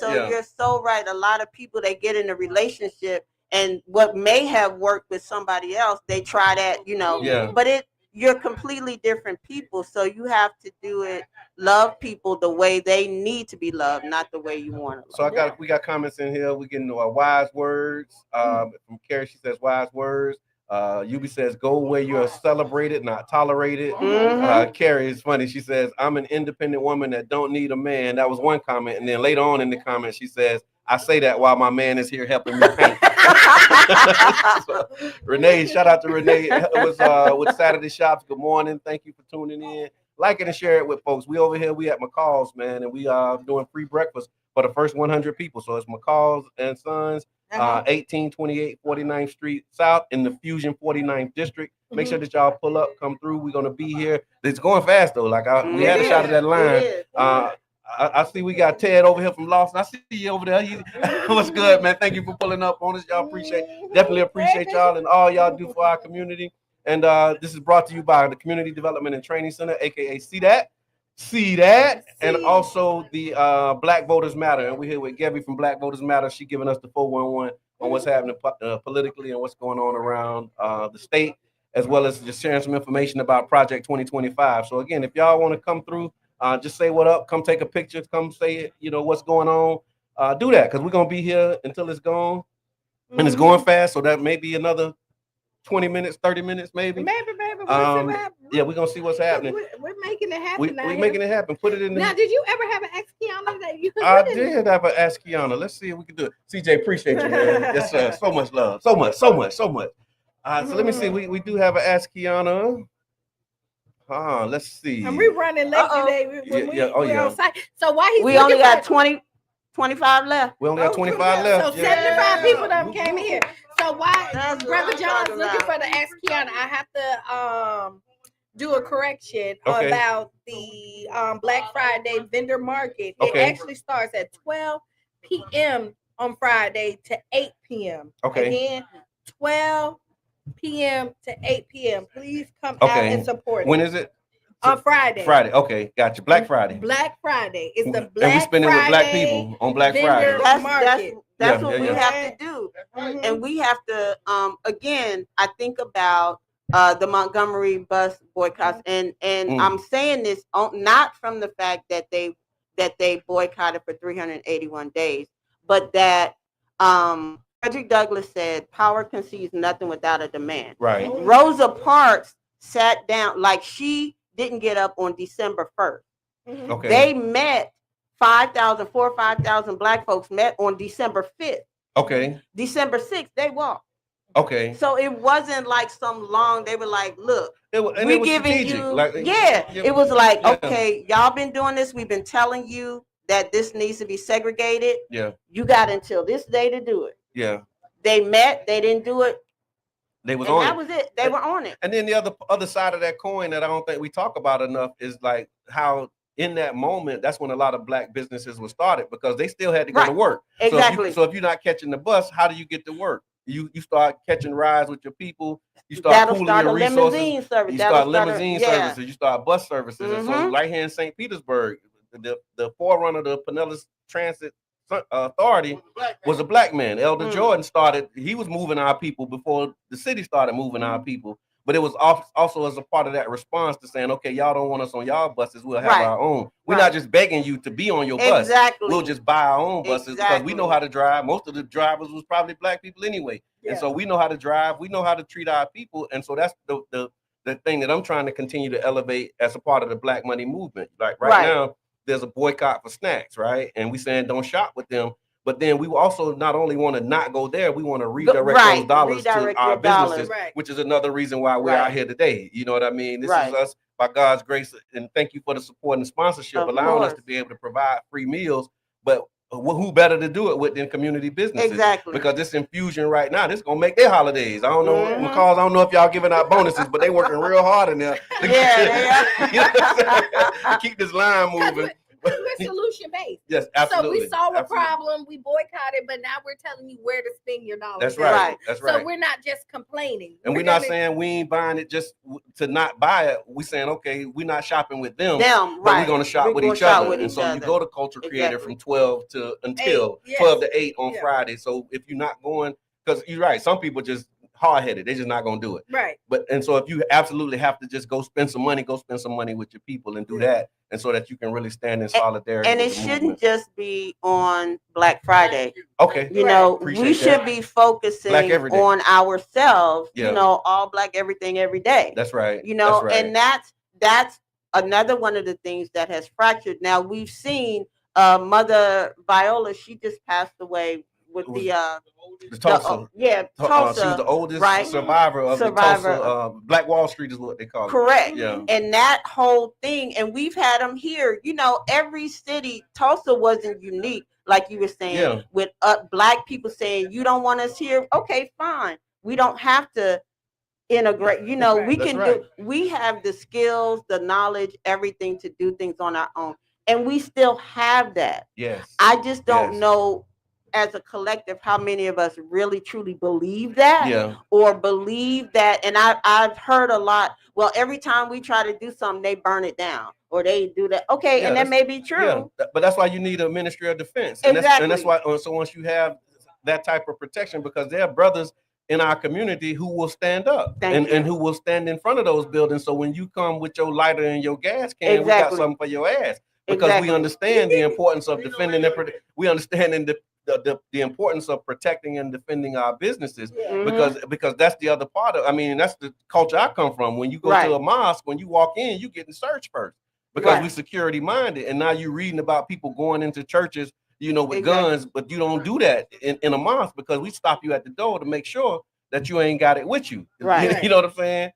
You're so right. A lot of people, they get in a relationship, and what may have worked with somebody else, they try that, but you're completely different people. So you have to love people the way they need to be loved, not the way you want to. So we got comments in here. We getting wise words. From Carrie, she says wise words. Yubi says go where you're celebrated, not tolerated. Carrie is funny. She says, I'm an independent woman that don't need a man. That was one comment. And then later on in the comment, she says, I say that while my man is here helping me paint. So, Renee, shout out to Renee. It was with Saturday Shops. Good morning. Thank you for tuning in. Like it and share it with folks. We over here, we at McCall's, man, and we are doing free breakfast for the first 100 people. So it's McCall's and Sons, 1828 49th Street South in the Fusion 49th District. Make sure that y'all pull up, come through. We're going to be here. It's going fast, though. Like, we had a shot of that line. I see we got Ted over here from Lawson. I see you over there. What's good, man? Thank you for pulling up on us. Y'all definitely appreciate y'all and all y'all do for our community. And this is brought to you by the Community Development and Training Center, aka See That, and also the Black Voters Matter. And we're here with Gabby from Black Voters Matter. She giving us the 411 on what's happening politically and what's going on around the state, as well as just sharing some information about Project 2025. So again, if y'all want to come through, just say what up, come take a picture, come say what's going on. Do that, because we're gonna be here until it's gone, and it's going fast. So that may be another 20 minutes, 30 minutes, maybe. Maybe. Yeah, we're gonna see what's happening. We're making it happen. We're making it happen. Put it in now. Did you ever have an Ask Kiana that you could? I did have an Ask Kiana. Let's see if we can do it. CJ, appreciate you, man. Yes, sir. So much love. So much. So let me see. We do have an Ask Kiana. Let's see. And we're running late today. We're on site. So why we only got 25 left. We only got 25 left. So 75 people that came in here. So why Brother John's looking for the Ask Kiana? I have to do a correction about the Black Friday vendor market. It actually starts at 12 p.m. on Friday to 8 p.m. Okay. Again, 12 p.m. to 8 p.m. Please come out and support it. When is it? On Friday. Friday. Okay, gotcha. Black Friday. Black Friday. It's the Black Friday. And we spend it with black people on Black Friday. That's what we have to do. And we have to, again, I think about the Montgomery bus boycotts, and I'm saying this not from the fact that they boycotted for 381 days, but that Frederick Douglass said, "Power concedes nothing without a demand." Right. Rosa Parks sat down, like she didn't get up on December 1st. Okay. They met 4,000 or 5,000 black folks met on December 5th. Okay. December 6th, they walked. Okay. So it wasn't like some long, they were like, look, we're giving you, it was like, okay, y'all been doing this. We've been telling you that this needs to be segregated. Yeah. You got until this day to do it. Yeah. They met, they didn't do it. They was and on that it. was it. They were on it. And then the other side of that coin that I don't think we talk about enough is like how in that moment, that's when a lot of black businesses were started because they still had to go to work. Exactly. So if you're not catching the bus, how do you get to work? You start catching rides with your people. You start pooling your resources. You start limousine services. You start bus services. And so right here in St. Petersburg, the forerunner of the Pinellas Transit Authority was a black man. Elder Jordan started. He was moving our people before the city started moving our people. But it was also as a part of that response to saying, okay, y'all don't want us on y'all buses. We'll have our own. We're not just begging you to be on your bus. We'll just buy our own buses because we know how to drive. Most of the drivers was probably black people anyway. And so we know how to drive. We know how to treat our people. And so that's the thing that I'm trying to continue to elevate as a part of the Black Money movement. Like right now, there's a boycott for snacks, right? And we saying don't shop with them. But then we also not only want to not go there, we want to redirect those dollars to our businesses, which is another reason why we're out here today. You know what I mean? This is us, by God's grace, and thank you for the support and sponsorship, allowing us to be able to provide free meals. But who better to do it with than community businesses? Exactly. Because this infusion right now, this is going to make their holidays. I don't know, McCall, I don't know if y'all giving out bonuses, but they working real hard in there. To keep this line moving. We're solution based. Yes, absolutely. So we saw a problem, we boycotted, but now we're telling you where to spend your dollars. That's right. That's right. So we're not just complaining. And we're not saying we ain't buying it just to not buy it. We're saying, okay, we're not shopping with them, but we're going to shop with each other. And so you go to Culture Creator from 12 to 12 to 8 on Friday. So if you're not going, because you're right, some people just hard-headed, they're just not going to do it. Right. And so if you absolutely have to just go spend some money with your people and do that. And so that you can really stand in solidarity. And it shouldn't just be on Black Friday. Okay. You know, we should be focusing on ourselves, you know, all black everything every day. That's right. You know, and that's another one of the things that has fractured. Now we've seen Mother Viola, she just passed away with the Tulsa. Tulsa. She was the oldest survivor of the Tulsa. Black Wall Street is what they call it. Correct. Yeah. And that whole thing, and we've had them here. You know, every city, Tulsa wasn't unique, like you were saying, with black people saying, you don't want us here. Okay, fine. We don't have to integrate. You know, we can do. We have the skills, the knowledge, everything to do things on our own, and we still have that. Yes. I just don't know, as a collective, how many of us really truly believe that or believe that. And I've heard a lot, well, every time we try to do something, they burn it down or they do that. Okay. And that may be true. But that's why you need a Ministry of Defense. And that's why, so once you have that type of protection, because there are brothers in our community who will stand up and who will stand in front of those buildings. So when you come with your lighter and your gas can, we got something for your ass, because we understand the importance of defending we understand the importance of protecting and defending our businesses, because that's the other part of, I mean, that's the culture I come from. When you go to a mosque, when you walk in, you getting searched first because we security minded. And now you're reading about people going into churches, you know, with guns, but you don't do that in a mosque, because we stop you at the door to make sure that you ain't got it with you. Right. You know what I'm saying?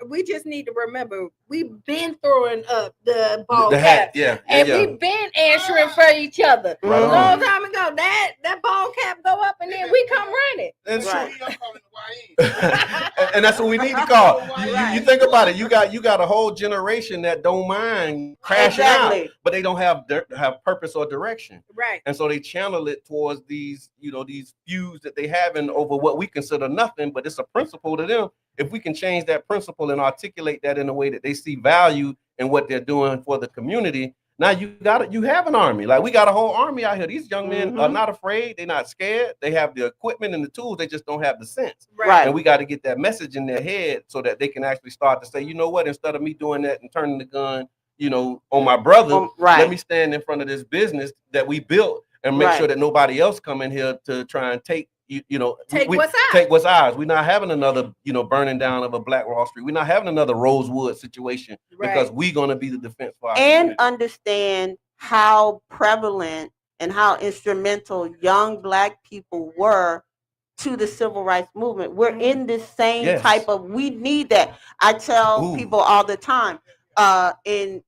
We just need to remember, we've been throwing up the ball cap, and we've been answering for each other. A long time ago, that ball cap go up, and then we come running. That's true. And that's what we need to call. You think about it. You got a whole generation that don't mind crashing out, but they don't have purpose or direction. Right. And so they channel it towards these, these views that they have in over what we consider nothing, but it's a principle to them. If we can change that principle and articulate that in a way that they see value in what they're doing for the community, now you have an army. Like we got a whole army out here. These young men are not afraid. They're not scared. They have the equipment and the tools. They just don't have the sense. Right. And we got to get that message in their head so that they can actually start to say, you know what, instead of me doing that and turning the gun, on my brother, let me stand in front of this business that we built and make sure that nobody else come in here to try and take what's ours. We're not having another, burning down of a Black Wall Street. We're not having another Rosewood situation because we're going to be the defense for our community. Understand how prevalent and how instrumental young Black people were to the civil rights movement. We're in this same type of, we need that. I tell people all the time, in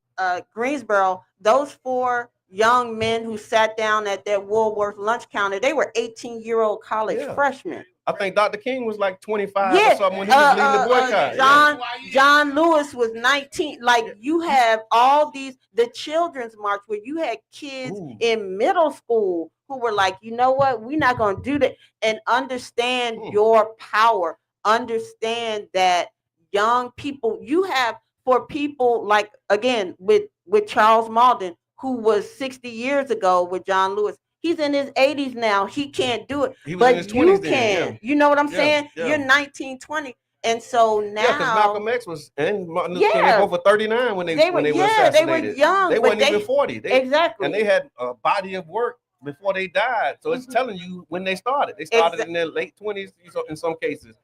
Greensboro, those 4 young men who sat down at that Woolworth lunch counter, they were 18-year-old college freshmen. I think Dr. King was like 25 or something when he was leading the boycott. John Lewis was 19. Like you have all these, the children's march where you had kids in middle school who were like, you know what, we're not going to do that. And understand your power. Understand that young people, you have, for people like, again, with Charles Malden, who was 60 years ago with John Lewis. He's in his 80s now. He can't do it. But you can. You know what I'm saying? You're 19, 20. And so now, because Malcolm X was and Martin Luther King, they both were 39 when they were assassinated. They were young. They weren't even 40. Exactly. And they had a body of work before they died. So it's telling you when they started. They started in their late 20s in some cases.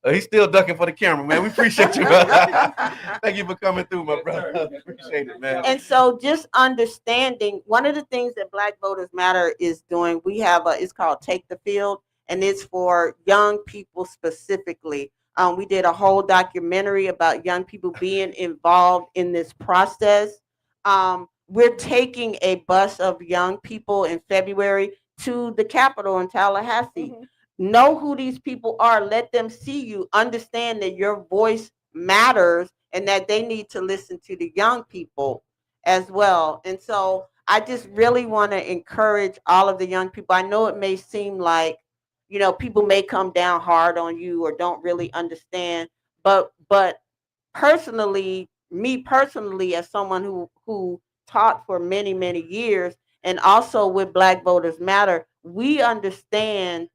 He's still ducking for the camera, man. We appreciate you. Thank you for coming through, my brother. Appreciate it, man. And so just understanding, one of the things that Black Voters Matter is doing, we have it's called Take the Field, and it's for young people specifically. We did a whole documentary about young people being involved in this process. We're taking a bus of young people in February to the Capitol in Tallahassee. Know who these people are. Let them see you. Understand that your voice matters and that they need to listen to the young people as well. And so I just really want to encourage all of the young people. I know it may seem like, people may come down hard on you or don't really understand. But personally, as someone who taught for many, many years, and also with Black Voters Matter, we understand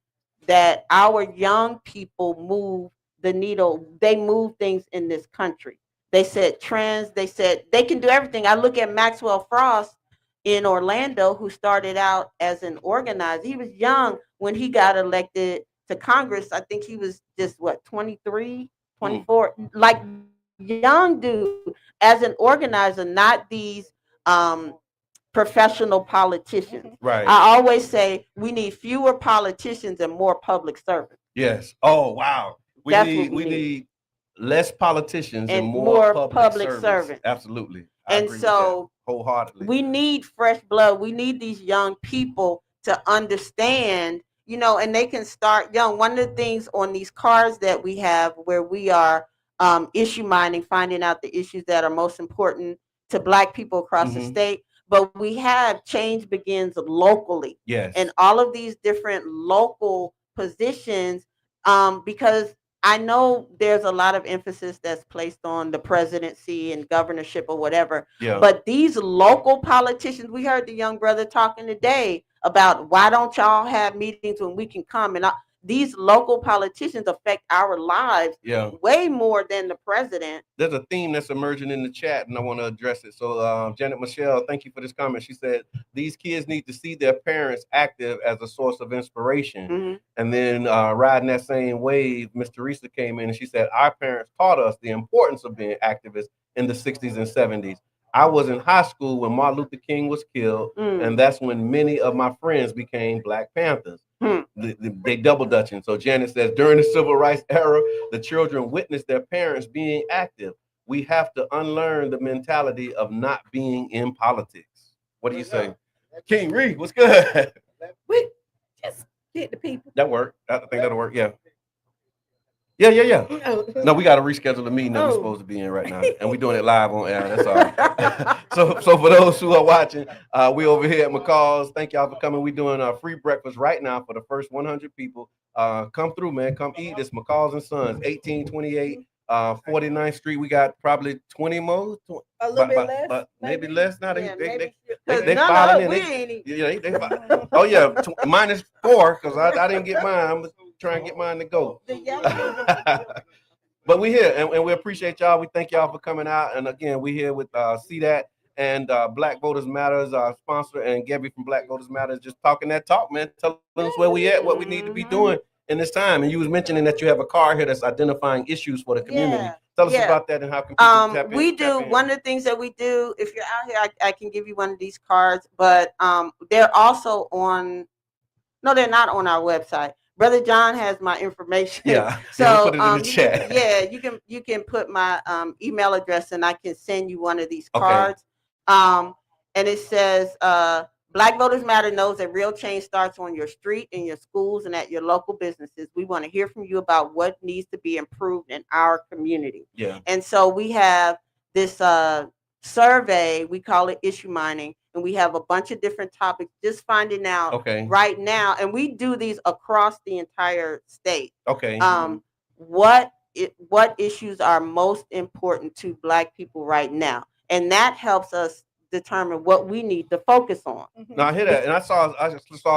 that our young people move the needle. They move things in this country. They said trends. They said they can do everything. I look at Maxwell Frost in Orlando, who started out as an organizer. He was young when he got elected to Congress. I think he was just 23, 24, like young dude as an organizer, not these professional politicians. Right. I always say we need fewer politicians and more public servants. Yes. Oh, wow. We need less politicians and more public servants. Absolutely. I agree with that wholeheartedly. We need fresh blood. We need these young people to understand, and they can start young. One of the things on these cards that we have where we are issue mining, finding out the issues that are most important to Black people across the state. But we have change begins locally. Yes. And all of these different local positions, because I know there's a lot of emphasis that's placed on the presidency and governorship or whatever. Yeah. But these local politicians, we heard the young brother talking today about why don't y'all have meetings when we can come? And these local politicians affect our lives way more than the president. There's a theme that's emerging in the chat, and I want to address it. So Janet Michelle, thank you for this comment. She said, these kids need to see their parents active as a source of inspiration. And then riding that same wave, Miss Teresa came in and she said, our parents taught us the importance of being activists in the 60s and 70s. I was in high school when Martin Luther King was killed, and that's when many of my friends became Black Panthers. They double dutching. So Janet says, during the civil rights era, the children witnessed their parents being active. We have to unlearn the mentality of not being in politics. What do you say? King Reed, what's good? We just get the people. That worked. I think that'll work. Yeah. Yeah. Oh. No, we got to reschedule the meeting that we're supposed to be in right now, and we're doing it live on air. That's all. So for those who are watching, we over here at McCall's. Thank y'all for coming. We're doing a free breakfast right now for the first 100 people. Come through, man. Come eat this McCall's and Sons, 1828 49th Street. We got probably 20 more. A little bit less, but maybe less. Now Yeah, they filing in. Oh yeah, -4 because I didn't get mine. I'm trying to get mine to go. But we here and we appreciate y'all. We thank y'all for coming out. And again, we here with CDAT and Black Voters Matters, our sponsor, and Gabby from Black Voters Matters, just talking that talk, man. Telling us where we at, what we need to be doing in this time. And you was mentioning that you have a card here that's identifying issues for the community. Tell us about that and how can people tap in? We do one of the things that we do. If you're out here, I can give you one of these cards, but they're also on. No, they're not on our website. Brother John has my information. Yeah. So put it in the chat. you can put my email address and I can send you one of these cards. And it says Black Voters Matter knows that real change starts on your street, in your schools, and at your local businesses. We want to hear from you about what needs to be improved in our community. Yeah. And so we have this survey, we call it issue mining, and we have a bunch of different topics, just finding out right now, and we do these across the entire state. What issues are most important to Black people right now, and that helps us determine what we need to focus on. Now I hear that, and I saw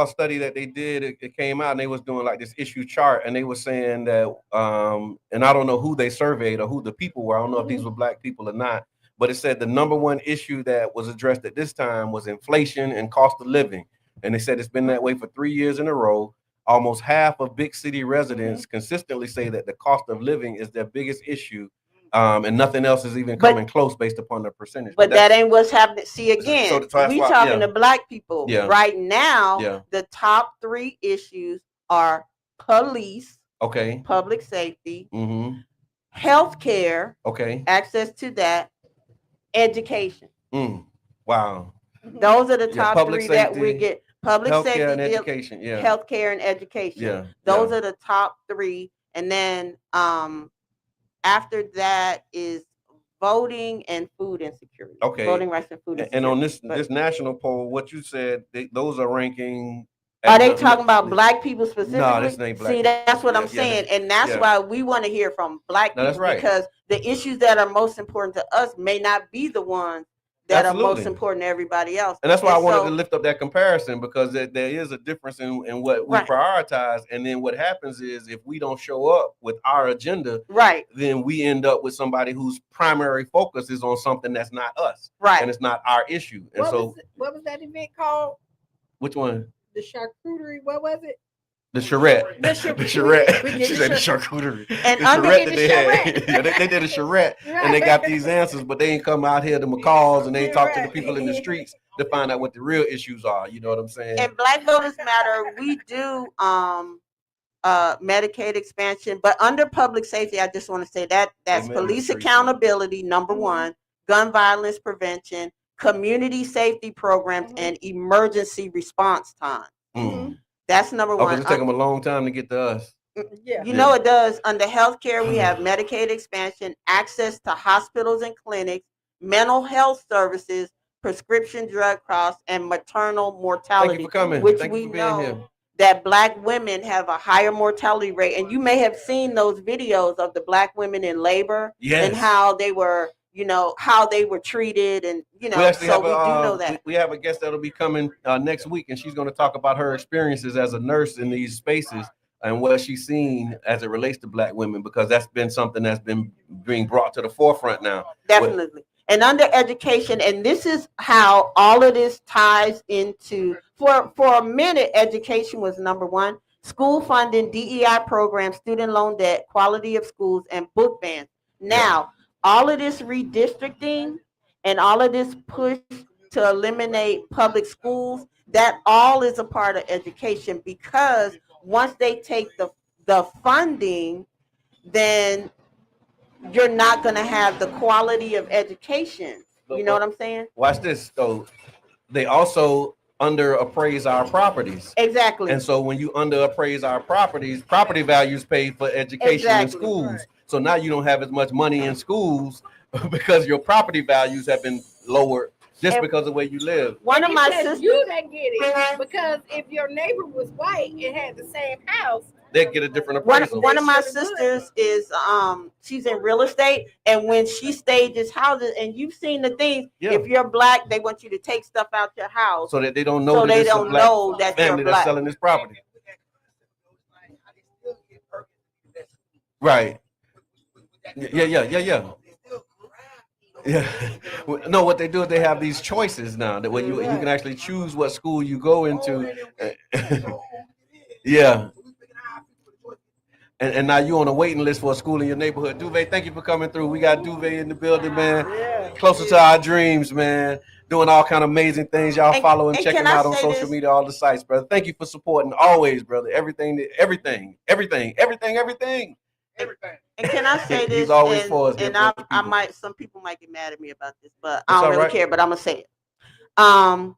a study that they did. It came out, and they was doing like this issue chart, and they were saying that, and I don't know who they surveyed or who the people were. I don't know if these were Black people or not. But it said the number one issue that was addressed at this time was inflation and cost of living. And they said it's been that way for 3 years in a row. Almost half of big city residents consistently say that the cost of living is their biggest issue. And nothing else is even coming close based upon the percentage. But that ain't what's happening. See, again, we talking to Black people. Right now, the top 3 issues are police, public safety, healthcare, access to that, education. Wow. Those are the top 3 that we get. Public healthcare safety, and education. Healthcare and education. Those are the top 3. And then after that is voting and food insecurity. Voting rights and food insecurity. And on this national poll, what you said, those are ranking. Are they talking about Black people specifically? No, this ain't Black. See, that's what I'm saying. And that's why we want to hear from Black people, because the issues that are most important to us may not be the ones that are most important to everybody else. And that's why I wanted to lift up that comparison, because there is a difference in what we prioritize. And then what happens is, if we don't show up with our agenda, then we end up with somebody whose primary focus is on something that's not us. And it's not our issue. And what was that event called? Which one? The charcuterie. What was it? The charrette. The charrette. She said the charcuterie. And the charrette that they had. They did a charrette, and they got these answers, but they ain't come out here to McCall's and they ain't talk to the people in the streets to find out what the real issues are. You know what I'm saying? And Black Voters Matter, we do Medicaid expansion, but under public safety, I just want to say that's police accountability, number 1, gun violence prevention, community safety programs, and emergency response time. That's number 1. It's taking them a long time to get to us. You know it does. Under healthcare, we have Medicaid expansion, access to hospitals and clinics, mental health services, prescription drug costs, and maternal mortality. Thank you for coming. Which we know that Black women have a higher mortality rate. And you may have seen those videos of the Black women in labor and how they were, how they were treated, and we do know that. We have a guest that'll be coming next week, and she's going to talk about her experiences as a nurse in these spaces and what she's seen as it relates to Black women, because that's been something that's been being brought to the forefront now. Definitely. And under education, and this is how all of this ties into, for a minute, education was number 1. School funding, DEI programs, student loan debt, quality of schools, and book bans. Now, all of this redistricting and all of this push to eliminate public schools, that all is a part of education, because once they take the funding, then you're not going to have the quality of education. You know what I'm saying? Watch this. So they also under appraise our properties. Exactly. And so when you under appraise our properties, property values pay for education in schools. Right. So now you don't have as much money in schools because your property values have been lowered just because of where you live. One of my sisters, you that get it, because if your neighbor was white and had the same house, they get a different appraisal. One of my sisters is she's in real estate, and when she stages houses, and you've seen the things, if you're black, they want you to take stuff out your house so that they don't know that it's a black family that's selling this property. Right. Yeah. No, what they do is they have these choices now that way you can actually choose what school you go into. Yeah. And now you're on a waiting list for a school in your neighborhood. Duvet, thank you for coming through. We got Duvet in the building, man. Closer to our dreams, man. Doing all kind of amazing things. Y'all follow and check him out on social media, all the sites, brother. Thank you for supporting always, brother. Everything. And can I say this? He's always for us. And I might, some people might get mad at me about this, but I don't really care. But I'm gonna say it. I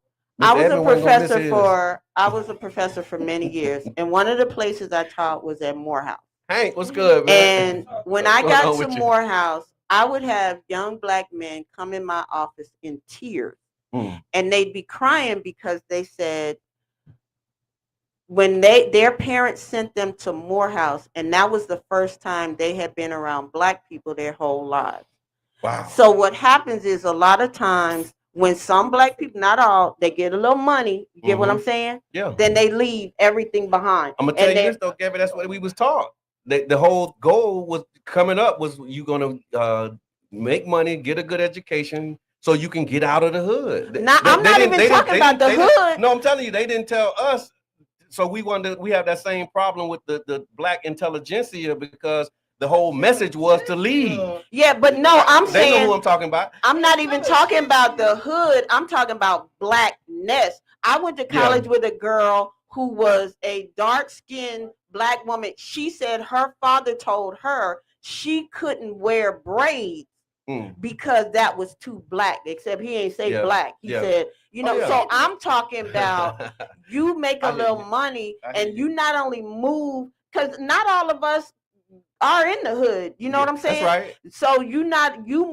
was a professor for many years, and one of the places I taught was at Morehouse. Hank, what's good, man? And when I got to Morehouse, I would have young black men come in my office in tears, and they'd be crying because they said when their parents sent them to Morehouse, and that was the first time they had been around black people their whole lives. Wow. So what happens is a lot of times when some black people, not all, they get a little money, you get what I'm saying? Yeah. Then they leave everything behind. I'm gonna tell you this though, Gabby, that's what we was taught. The whole goal was coming up was you gonna make money, get a good education, so you can get out of the hood. I'm not even talking about the hood. No, I'm telling you, they didn't tell us. So we have that same problem with the black intelligentsia because the whole message was to leave. Yeah, but no, I'm saying they know who I'm talking about. I'm not even talking about the hood. I'm talking about blackness. I went to college with a girl who was a dark-skinned black woman. She said her father told her she couldn't wear braids because that was too black, except he ain't say black. He said, so I'm talking about you make a little money and you not only move, because not all of us are in the hood. You know what I'm saying? That's right. So you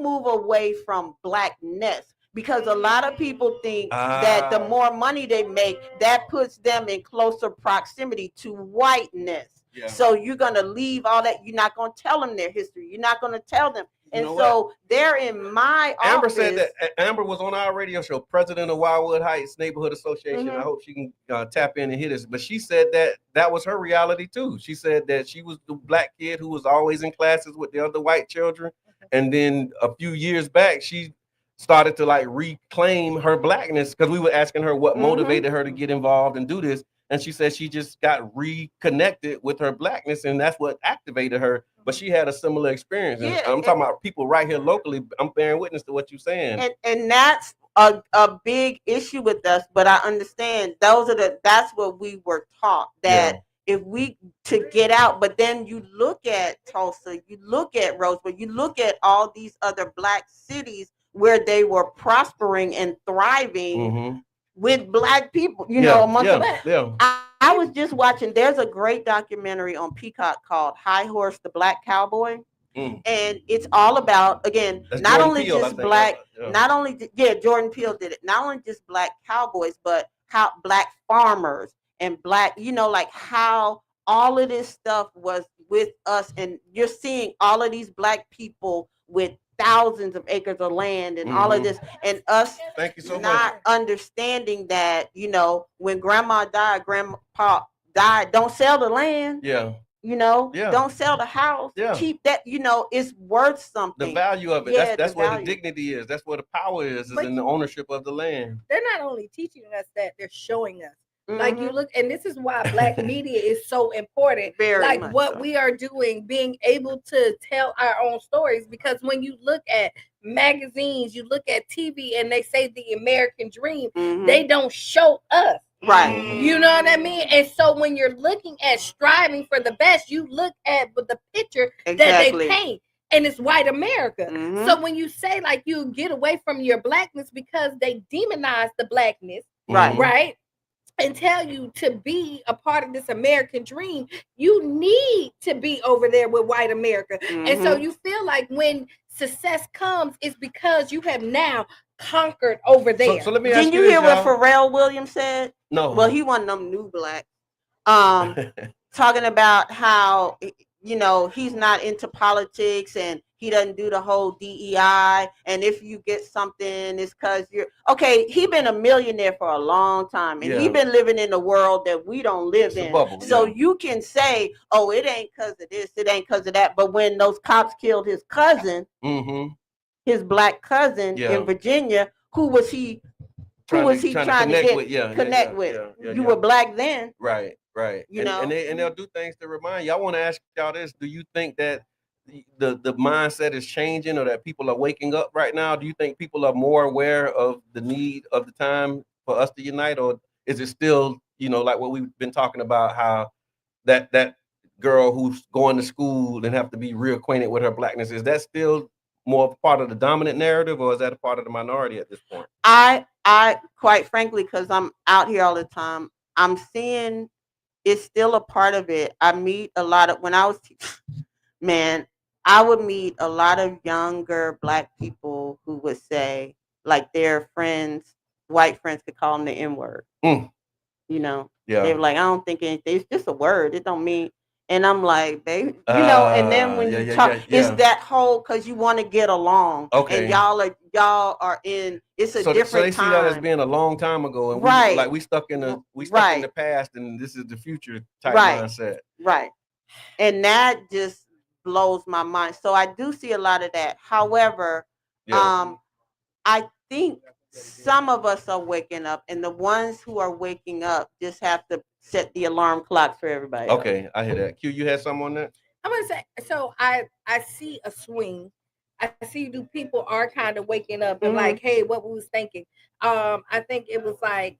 move away from blackness because a lot of people think that the more money they make, that puts them in closer proximity to whiteness. Yeah. So you're going to leave all that. You're not going to tell them their history. You're not going to tell them. And so they're in my Amber office. said that Amber was on our radio show, president of Wildwood Heights Neighborhood Association. I hope she can tap in and hit us. But she said that was her reality too. She said that she was the black kid who was always in classes with the other white children. And then a few years back, she started to like reclaim her blackness because we were asking her what motivated her to get involved and do this. And she said she just got reconnected with her blackness, and that's what activated her. But she had a similar experience. And I'm talking about people right here locally. I'm bearing witness to what you're saying. And that's a big issue with us. But I understand that's what we were taught, that if we to get out. But then you look at Tulsa, you look at Roseville, you look at all these other black cities where they were prospering and thriving. With black people, amongst them. I was just watching. There's a great documentary on Peacock called High Horse, the Black Cowboy, and it's all about not only just black, not only Jordan Peele did it. Not only just black cowboys, but how black farmers and black, like how all of this stuff was with us, and you're seeing all of these black people with thousands of acres of land and all of this, and us not understanding that, when grandma died, grandpa died, don't sell the land. Don't sell the house. Keep that, it's worth something. The value of it. That's where the dignity is. That's where the power is in the ownership of the land. They're not only teaching us that, they're showing us. Like you look, and this is why black media is so important. Very like what we are doing, being able to tell our own stories. Because when you look at magazines, you look at TV, and they say the American dream, they don't show us. Right. You know what I mean? And so when you're looking at striving for the best, you look at the picture that they paint. And it's white America. So when you say like you get away from your blackness because they demonize the blackness, right? and tell you to be a part of this American dream, you need to be over there with white America. And so you feel like when success comes, it's because you have now conquered over there. So let me ask Didn't you you hear this, what Pharrell Williams said? No. Well, he wasn't them new black. Talking about how, you know, he's not into politics and he doesn't do the whole DEI. And if you get something, it's because you're okay. He been a millionaire for a long time, and he been living in a world that we don't live in. Bubble, so you can say, "Oh, it ain't because of this, it ain't because of that." But when those cops killed his cousin, his black cousin in Virginia, who was he? Who was he trying to connect with? You were black then, right? You know, and they'll do things to remind you. I want to ask y'all this: do you think that the mindset is changing, or that people are waking up right now? Do you think people are more aware of the need of the time for us to unite, or is it still, you know, like what we've been talking about, how that girl who's going to school and have to be reacquainted with her blackness, is that still more part of the dominant narrative, or is that a part of the minority at this point? I quite frankly, because I'm out here all the time, I'm seeing it's still a part of it. I meet a lot of, when I was, man, I would meet a lot of younger black people who would say, like, their friends, white friends, could call them the N-word. You know, they were like, I don't think anything, it's just a word, it don't mean. And I'm like, they, you know, and then when you talk, it's that whole, because you want to get along. And y'all are in, it's a different time. So they see that as being a long time ago, and we stuck in the in the past, and this is the future type mindset. And that just blows my mind. So I do see a lot of that. However, I think some of us are waking up, and the ones who are waking up just have to set the alarm clocks for everybody else. I hear that. Q, you had something on that? I'm gonna say, so I see a swing. I see people are kind of waking up and like, hey, what we was thinking. I think it was like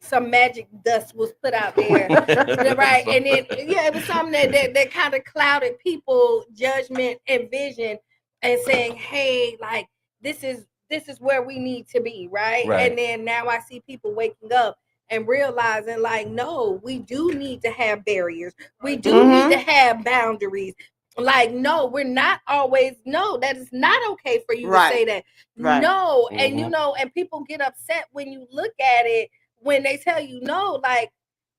some magic dust was put out there, right? And then it was something that kind of clouded people's judgment and vision, and saying, hey, like this is where we need to be, right? And then now I see people waking up and realizing, like, no, we do need to have barriers. We do need to have boundaries. Like, no, we're not always, no, that is not okay for you to say that. No, and you know, and people get upset when you look at it, when they tell you no, like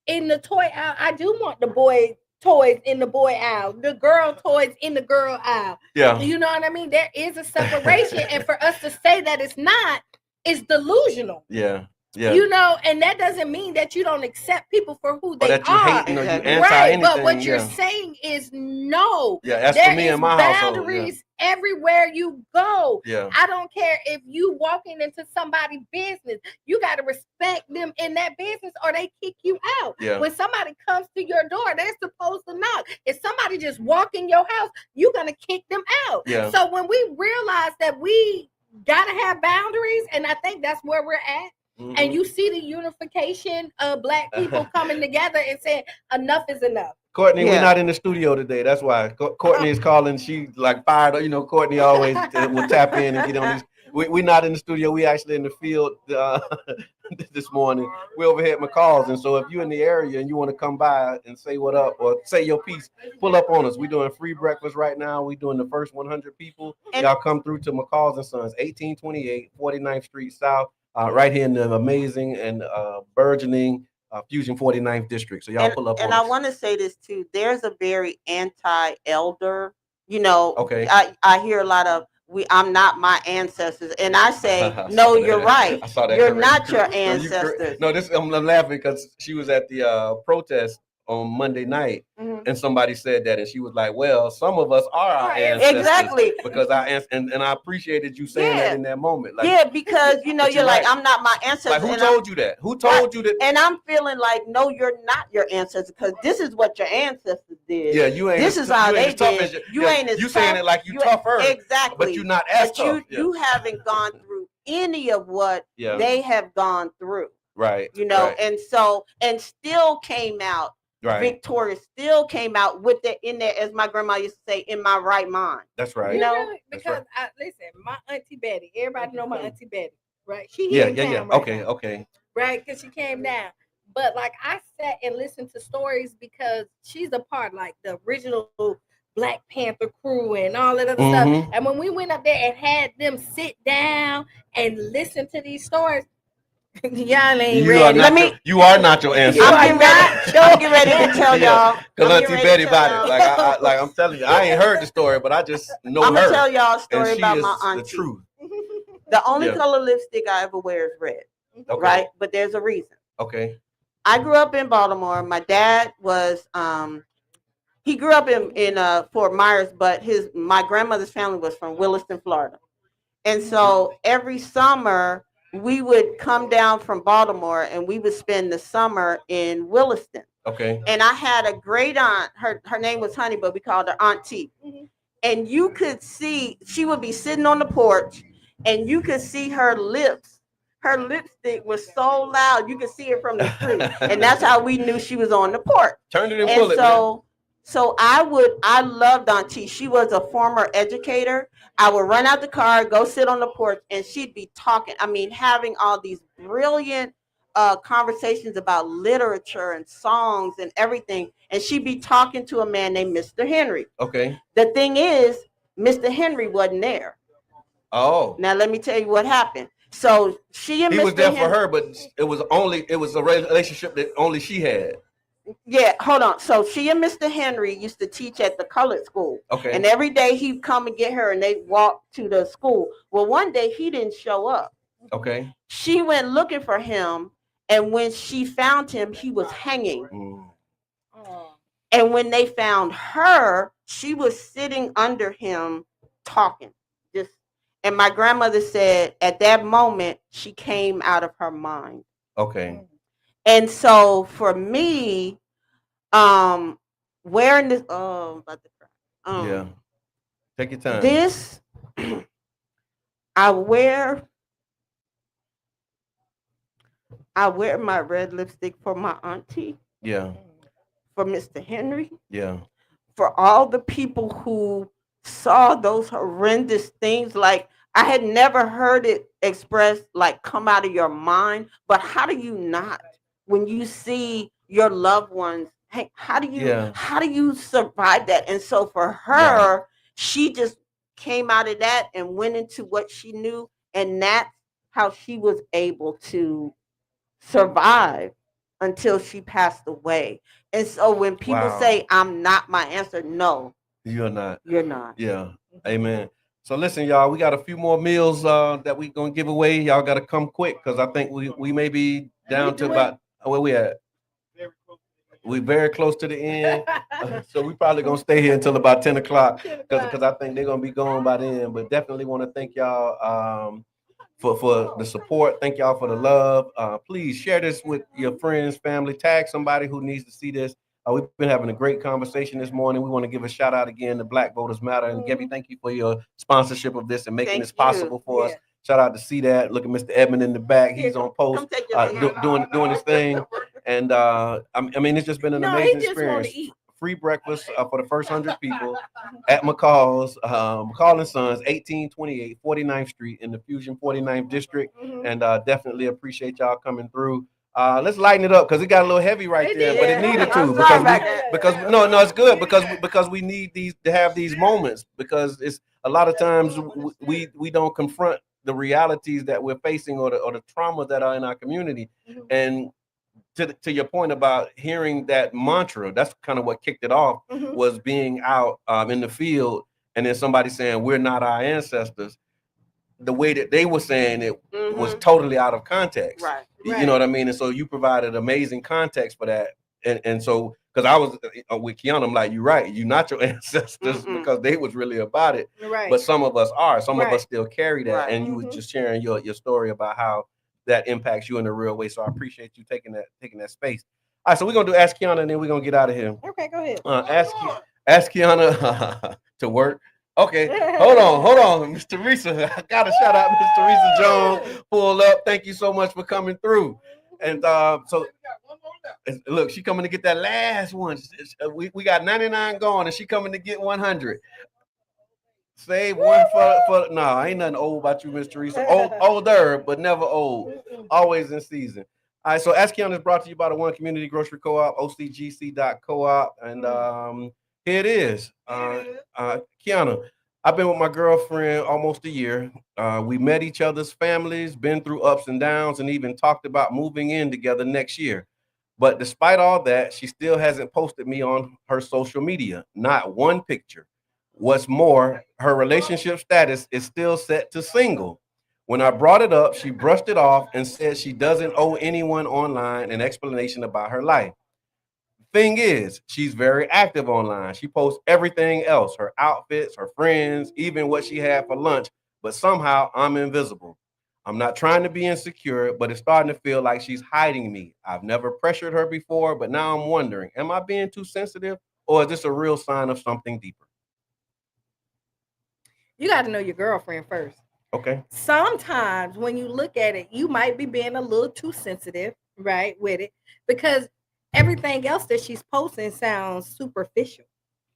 in the toy aisle, I do want the boy toys in the boy aisle, the girl toys in the girl aisle. You know what I mean? There is a separation, and for us to say that it's not, is delusional. You know, and that doesn't mean that you don't accept people for who they are. Hating, or you anti-anything, but what you're saying is no. That's there for me and my boundaries everywhere you go. I don't care if you walking into somebody's business. You got to respect them in that business, or they kick you out. When somebody comes to your door, they're supposed to knock. If somebody just walk in your house, you're gonna kick them out. So when we realize that we gotta have boundaries, and I think that's where we're at. And you see the unification of black people coming together and saying enough is enough. Courtney, we're not in the studio today. That's why Courtney is calling. She like fired. You know, Courtney always will tap in and get on these. We're not in the studio. We actually in the field this morning. We're over here at McCall's, and so if you're in the area and you want to come by and say what up or say your piece, pull up on us. We're doing free breakfast right now. We're doing the first 100 people. Y'all come through to McCall's and Sons, 1828 49th Street South. Right here in the amazing and burgeoning Fusion 49th District. So y'all pull up. And I want to say this too. There's a very anti-elder. You know, I hear a lot of I'm not my ancestors, and I say no. You're right. You're not your ancestors. No, I'm laughing because she was at the protest on Monday night, and somebody said that, and she was like, well, some of us are our ancestors. Exactly. Because and I appreciated you saying that in that moment. Like, because you know, you're like, I'm not my ancestors. Like, who told you that? Who told you that? And I'm feeling like, no, you're not your ancestors, because this is what your ancestors did. You ain't. This is how they did. You ain't as you saying it like you tougher. Exactly. But you're not as tough. You haven't gone through any of what they have gone through. Right. You know, and so, and still came out. Victoria still came out with it in there, as my grandma used to say, in my right mind. That's right. You know, because listen, my auntie Betty, everybody know my auntie Betty, right? She here in town right now. Okay. right? Because she came down. But like I sat and listened to stories because she's a part, like the original Black Panther crew and all that other stuff. And when we went up there and had them sit down and listen to these stories, y'all ain't ready. You are not your ancestor. I'm getting ready to tell y'all. Because Auntie Betty about it. Like I'm telling you, I ain't heard the story, but I just know I'm her. gonna tell y'all a story about my auntie. The truth. The only color lipstick I ever wear is red. Okay. Right? But there's a reason. Okay. I grew up in Baltimore. My dad was he grew up in Fort Myers, but my grandmother's family was from Williston, Florida. And so every summer we would come down from Baltimore and we would spend the summer in Williston. Okay. And I had a great aunt. Her name was Honey, but we called her Auntie. And you could see she would be sitting on the porch, and you could see her lips. Her lipstick was so loud you could see it from the street, and that's how we knew she was on the porch. Turn it and pull it. So I loved Auntie. She was a former educator. I would run out the car, go sit on the porch, and she'd be talking. I mean, having all these brilliant conversations about literature and songs and everything. And she'd be talking to a man named Mr. Henry. Okay. The thing is, Mr. Henry wasn't there. Oh. Now let me tell you what happened. So she and he Mr. was there Henry, for her, but it was a relationship that only she had. Yeah, hold on. So she and Mr. Henry used to teach at the colored school. Okay. And every day he'd come and get her and they'd walk to the school. Well, one day he didn't show up. Okay. She went looking for him, and when she found him, he was hanging. And when they found her, she was sitting under him talking. And my grandmother said at that moment she came out of her mind. Okay. And so for me, wearing this, I'm about to cry. Yeah. Take your time. This, I wear my red lipstick for my auntie. Yeah. For Mr. Henry. Yeah. For all the people who saw those horrendous things. Like, I had never heard it expressed, like, come out of your mind. But how do you not, when you see your loved ones, hey, how do you survive that? And so for her, she just came out of that and went into what she knew, and that's how she was able to survive until she passed away. And so when people say I'm not my answer, no, you're not. You're not. Yeah. Amen. So listen, y'all, we got a few more meals that we gonna give away. Y'all gotta come quick because I think we may be down to about where we at. We're very close to the end, so we probably gonna stay here until about 10 o'clock because I think they're gonna be going by then. But definitely want to thank y'all for the support. Thank y'all for the love. Please share this with your friends, family. Tag somebody who needs to see this. We've been having a great conversation this morning. We want to give a shout out again to Black Voters Matter. And Gabby, thank you for your sponsorship of this and making this possible for us. Shout out to see that. Look at Mr. Edmond in the back. He's on post doing his thing. And I mean, it's just been an amazing experience. Free breakfast for the first 100 people at McCall's, McCall and Sons, 1828 49th Street in the Fusion 49th District. And definitely appreciate y'all coming through. Let's lighten it up because it got a little heavy right there, but it needed to because it's good because we need these to have these moments because it's a lot of times we don't confront the realities that we're facing or the trauma that are in our community. And to your point about hearing that mantra, that's kind of what kicked it off, was being out in the field and then somebody saying we're not our ancestors. The way that they were saying it was totally out of context. Right. You know what I mean? And so you provided amazing context for that. And so, because I was with Kiana, I'm like, you're right. You're not your ancestors because they was really about it. Right. But some of us are. Some of us still carry that. Right. And you was just sharing your story about how that impacts you in a real way. So I appreciate you taking that space. All right, so we're going to do Ask Kiana and then we're going to get out of here. Okay, go ahead. Ask Kiana to work. Okay, hold on, Mr. Teresa. I gotta shout out Mr. Teresa Jones. Pull up. Thank you so much for coming through. And so look, she coming to get that last one. We got 99 gone, and she coming to get 100. Save one for no, ain't nothing old about you, Miss Teresa. Older, but never old. Always in season. All right, so Ask Kiana is brought to you by the One Community Grocery Co-op, ocgc.coop, and here it is. Kiana, I've been with my girlfriend almost a year. We met each other's families, been through ups and downs, and even talked about moving in together next year. But despite all that, she still hasn't posted me on her social media, not one picture. What's more, her relationship status is still set to single. When I brought it up, she brushed it off and said she doesn't owe anyone online an explanation about her life. Thing is, she's very active online. She posts everything else, her outfits, her friends, even what she had for lunch, but somehow I'm invisible. I'm not trying to be insecure, but it's starting to feel like she's hiding me. I've never pressured her before, but now I'm wondering, am I being too sensitive or is this a real sign of something deeper? You got to know your girlfriend first. Okay. Sometimes when you look at it, you might be being a little too sensitive, right, with it, because everything else that she's posting sounds superficial.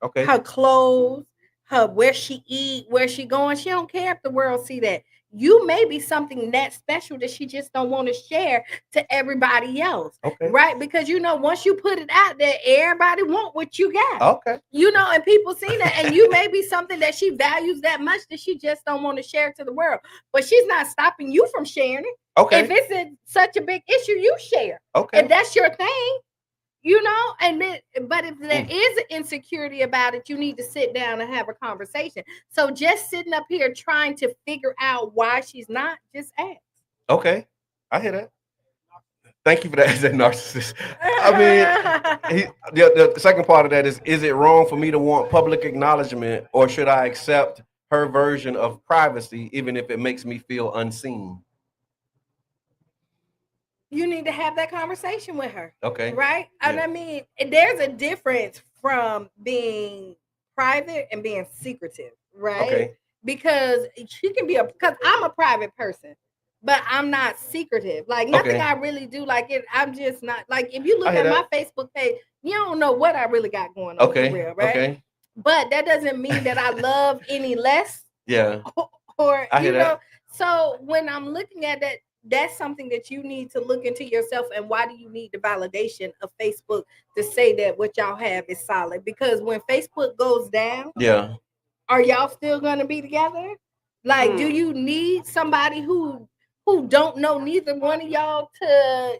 Okay. Her clothes, her where she eat, where she going. She don't care if the world see that. You may be something that special that she just don't want to share to everybody else. Okay. Right? Because once you put it out there, everybody want what you got. Okay. And people see that. And you may be something that she values that much that she just don't want to share to the world. But she's not stopping you from sharing it. Okay. If it's such a big issue, you share. Okay. If that's your thing. But if there is an insecurity about it, you need to sit down and have a conversation. So just sitting up here trying to figure out why she's not, just ask. Okay, I hear that. Thank you for that as a narcissist. I mean, the second part of that is it wrong for me to want public acknowledgement, or should I accept her version of privacy even if it makes me feel unseen? You need to have that conversation with her. Okay. Right? Yeah. And I mean, there's a difference from being private and being secretive, right? Okay. Because she can be because I'm a private person, but I'm not secretive. Like nothing I really do like it. I'm just not like if you look at my Facebook page, you don't know what I really got going on for real, right? Okay. But that doesn't mean that I love any less. Yeah. Or so when I'm looking at that, that's something that you need to look into yourself. And why do you need the validation of Facebook to say that what y'all have is solid? Because when Facebook goes down, are y'all still gonna be together? Like, do you need somebody who don't know neither one of y'all to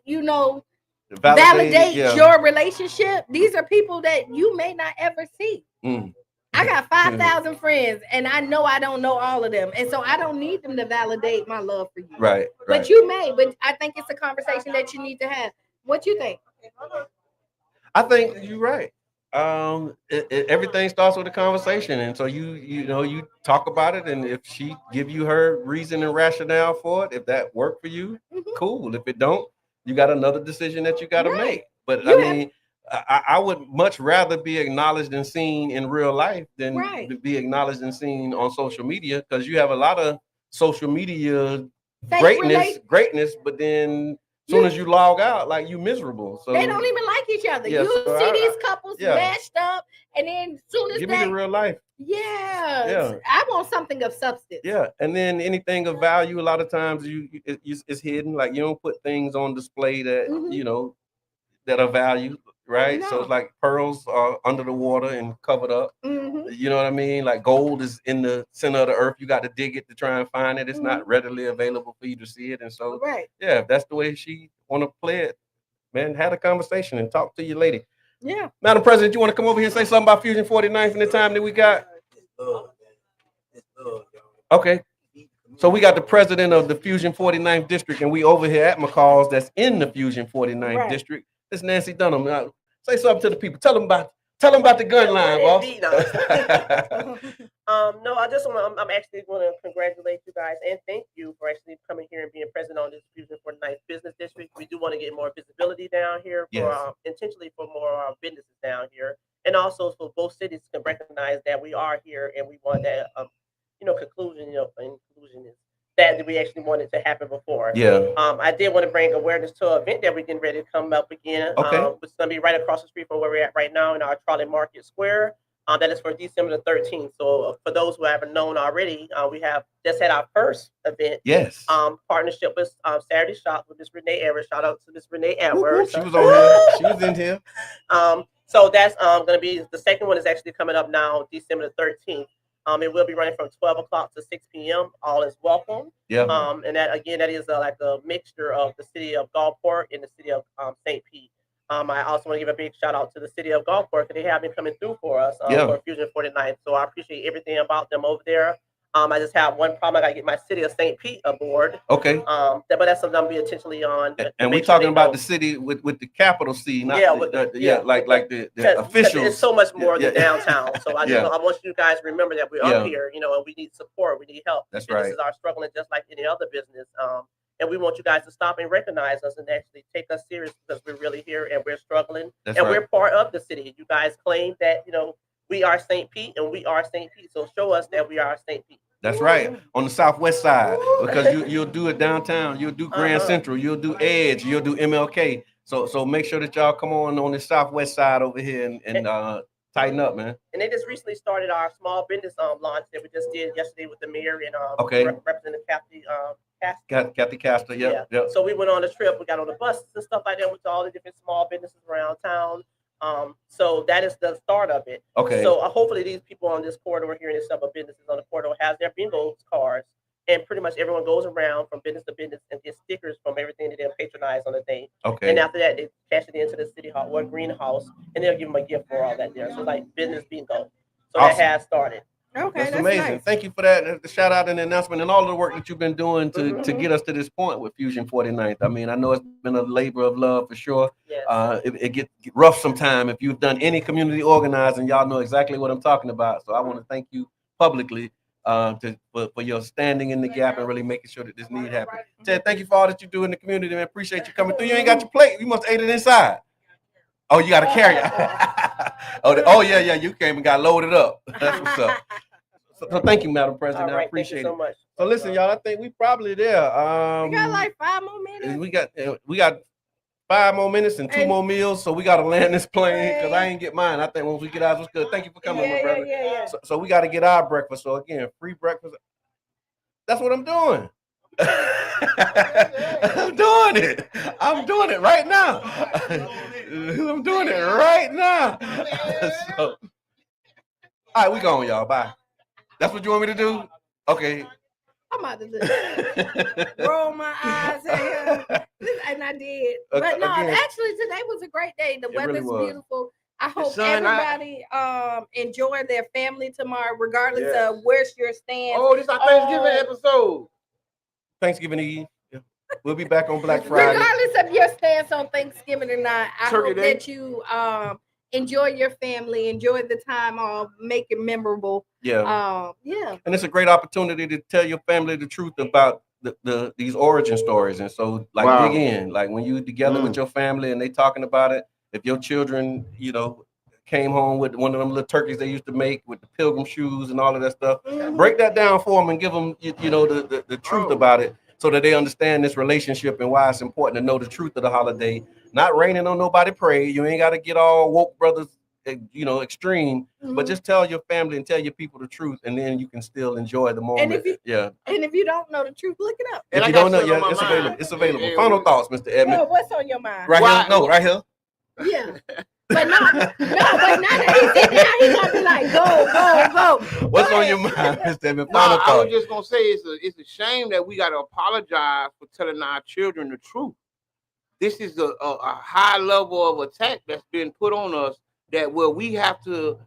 validate your relationship? These are people that you may not ever see. I got 5,000 friends, and I know I don't know all of them, and so I don't need them to validate my love for you. Right. But you may. But I think it's a conversation that you need to have. What you think? I think you're right. Everything starts with a conversation, and so you talk about it, and if she give you her reason and rationale for it, if that worked for you, cool. If it don't, you got another decision that you got to make. But I would much rather be acknowledged and seen in real life than to be acknowledged and seen on social media, because you have a lot of social media greatness, but then as soon as you log out, like, you miserable. So they don't even like each other. You see these couples matched up, and then soon as give me the real life. Yeah. I want something of substance. Yeah, and then anything of value, a lot of times it's hidden. Like, you don't put things on display that that are valued. Right. No. So it's like pearls are under the water and covered up. You know what I mean? Like gold is in the center of the earth. You got to dig it to try and find it. It's not readily available for you to see it. And so, if that's the way she want to play it, man, have a conversation and talk to your lady. Yeah. Madam President, you want to come over here and say something about Fusion 49th in the time that we got? Okay. So we got the president of the Fusion 49th district, and we over here at McCall's that's in the Fusion 49th district. It's Nancy Dunham. Say something to the people. Tell them about the gun line, boss. No, I'm actually want to congratulate you guys and thank you for actually coming here and being present on this Fusion 49th Business District. We do want to get more visibility down here for intentionally for more businesses down here, and also so both cities can recognize that we are here and we want that conclusion. Inclusion is that we actually wanted to happen before. I did want to bring awareness to an event that we're getting ready to come up again. It's going to be right across the street from where we're at right now in our Trolley Market Square. That is for December the 13th. So for those who haven't known already, we have just had our first event. Yes. Partnership with Saturday Shop with Miss Renee Edwards. Shout out to Miss Renee Edwards. She was on here. She was in here. So that's going to be, the second one is actually coming up now, December the 13th. It will be running from 12 o'clock to 6 p.m. All is welcome. Yeah. And that, again, that is like a mixture of the city of Gulfport and the city of St. Pete. I also want to give a big shout out to the city of Gulfport because they have been coming through for us for Fusion 49. So I appreciate everything about them over there. I just have one problem. I got to get my city of St. Pete aboard. Okay. But that's something I'm be intentionally on. And we're talking about the city with the capital C, not like the officials. It's so much more than downtown. So I want you guys to remember that we're up here, and we need support. We need help. That's Businesses are struggling just like any other business. And we want you guys to stop and recognize us and actually take us serious because we're really here and we're struggling. We're part of the city. You guys claim that, we are St. Pete and we are St. Pete. So show us that we are St. Pete. That's right. On the southwest side, because you'll do it downtown. You'll do Grand Central. You'll do Edge. You'll do MLK. So make sure that y'all come on the southwest side over here and tighten up, man. And they just recently started our small business launch that we just did yesterday with the mayor and Representative Kathy Castor. Yeah. So we went on a trip. We got on the buses and stuff like that with all the different small businesses around town. So that is the start of it. Okay. So hopefully these people on this corridor here and some of businesses on the corridor has their bingo cards, and pretty much everyone goes around from business to business and gets stickers from everything that they patronize on the day. Okay. And after that, they cash it into the city hall or greenhouse, and they'll give them a gift for all that there. So like business bingo. So that has started. Okay, that's amazing. Nice. Thank you for that. The shout out and the announcement and all the work that you've been doing to get us to this point with Fusion 49th. I mean, I know it's been a labor of love for sure. Yes. It get rough sometime. If you've done any community organizing, y'all know exactly what I'm talking about. So I want to thank you publicly for your standing in the gap and really making sure that this need happens. Ted, thank you for all that you do in the community, man. Appreciate you coming through. You ain't got your plate. You must ate it inside. Oh, you got to carry it. You came and got loaded up. That's what's up. So thank you, Madam President. Right, I appreciate it so much. So listen, y'all, I think we probably there. We got like 5 more minutes. We got 5 more minutes and 2 more meals. So we got to land this plane because I ain't get mine. I think once we get ours, it's good. Thank you for coming, my brother. Yeah. So we got to get our breakfast. So again, free breakfast. That's what I'm doing. I'm doing it. I'm doing it right now. I'm doing it right now. All right, we going, y'all. Bye. That's what you want me to do? Okay. I'm about to roll my eyes and I did. But no, actually today was a great day. The weather's beautiful. I hope everybody enjoy their family tomorrow, regardless of where's your stand. Oh, this is our Thanksgiving episode. Thanksgiving Eve. Yeah. We'll be back on Black Friday. Regardless of your stance on Thanksgiving or not, I hope that you enjoy your family, enjoy the time off, make it memorable. Yeah. And it's a great opportunity to tell your family the truth about these origin stories. And so dig in. Like when you together with your family and they talking about it, if your children, came home with one of them little turkeys they used to make with the pilgrim shoes and all of that stuff, break that down for them and give them, the truth about it so that they understand this relationship and why it's important to know the truth of the holiday. Not raining on nobody parade. You ain't got to get all woke brothers, extreme, but just tell your family and tell your people the truth, and then you can still enjoy the moment. And if you don't know the truth, look it up. If you don't know, it's available. It's available. Final thoughts, Mr. Edmund. No, what's on your mind? Right here. No, right here. Yeah. But now that he's in there, he's gonna be like, go. What's on your mind, Mr. Edmund? Final thought. I was just gonna say it's a shame that we gotta apologize for telling our children the truth. This is a high level of attack that's been put on us that we have to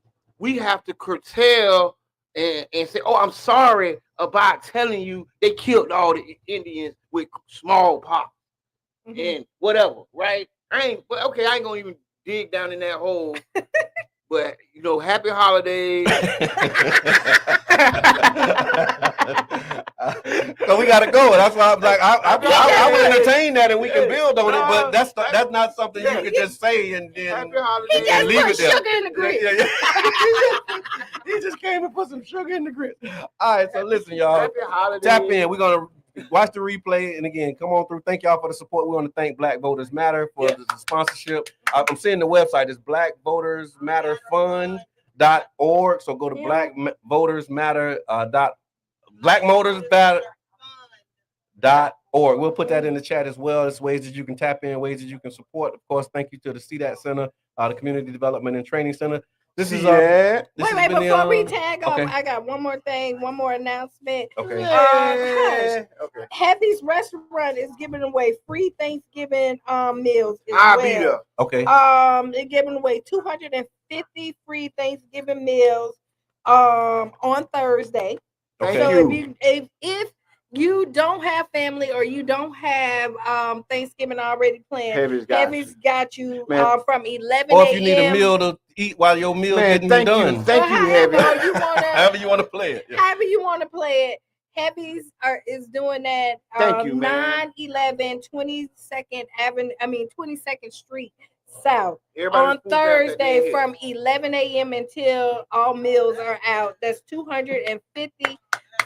curtail and say, oh, I'm sorry about telling you they killed all the Indians with smallpox and whatever, right? I ain't gonna even dig down in that hole. But happy holidays. So we gotta go. That's why I'm like, I would entertain that and we can build on it, but that's not something you can just say and then leave it there. Sugar in the grits. He just came and put some sugar in the grits. All right, so listen, y'all. Tap in. We're gonna watch the replay, and again, come on through. Thank y'all for the support. We want to thank Black Voters Matter for the sponsorship. I'm seeing the website is Black Voters Matter Fund. blackmotorsmatter.org. So go to blackmotorsmatter.org. We'll put that in the chat as well. There's ways that you can tap in, ways that you can support. Of course, thank you to the CDAT Center, the Community Development and Training Center. This is wait, before we tag off, I got one more thing, one more announcement. Okay. Heavy's Restaurant is giving away free Thanksgiving meals as Be there. Okay. They're giving away 250 free Thanksgiving meals on Thursday. Okay. So if you don't have family or you don't have Thanksgiving already planned, Heavy's got you from 11 a.m. Or if you need a meal to eat while your meal getting done. Thank you, Heavy. However you want to play it. Yeah. However you want to play it. Heavy's is doing that 911 22nd Avenue, 22nd Street South on Thursday from 11 a.m. until all meals are out. That's 250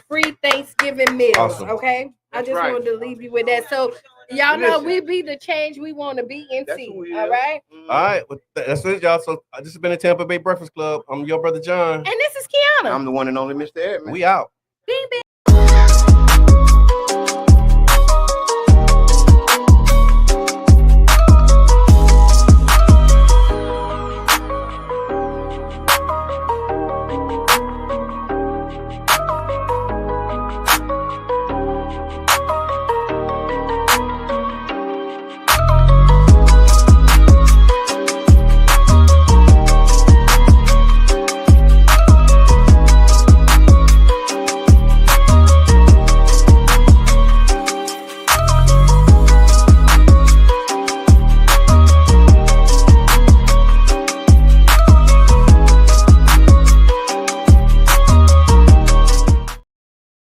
free Thanksgiving meals. Awesome. Okay. I just wanted to leave you with that. So y'all know we be the change we want to be in C. All right. All right. Well, that's it, y'all. So this has been a Tampa Bay Breakfast Club. I'm your brother John. And this is Kiana. I'm the one and only Mr. Edmund. We out. Bing, bing.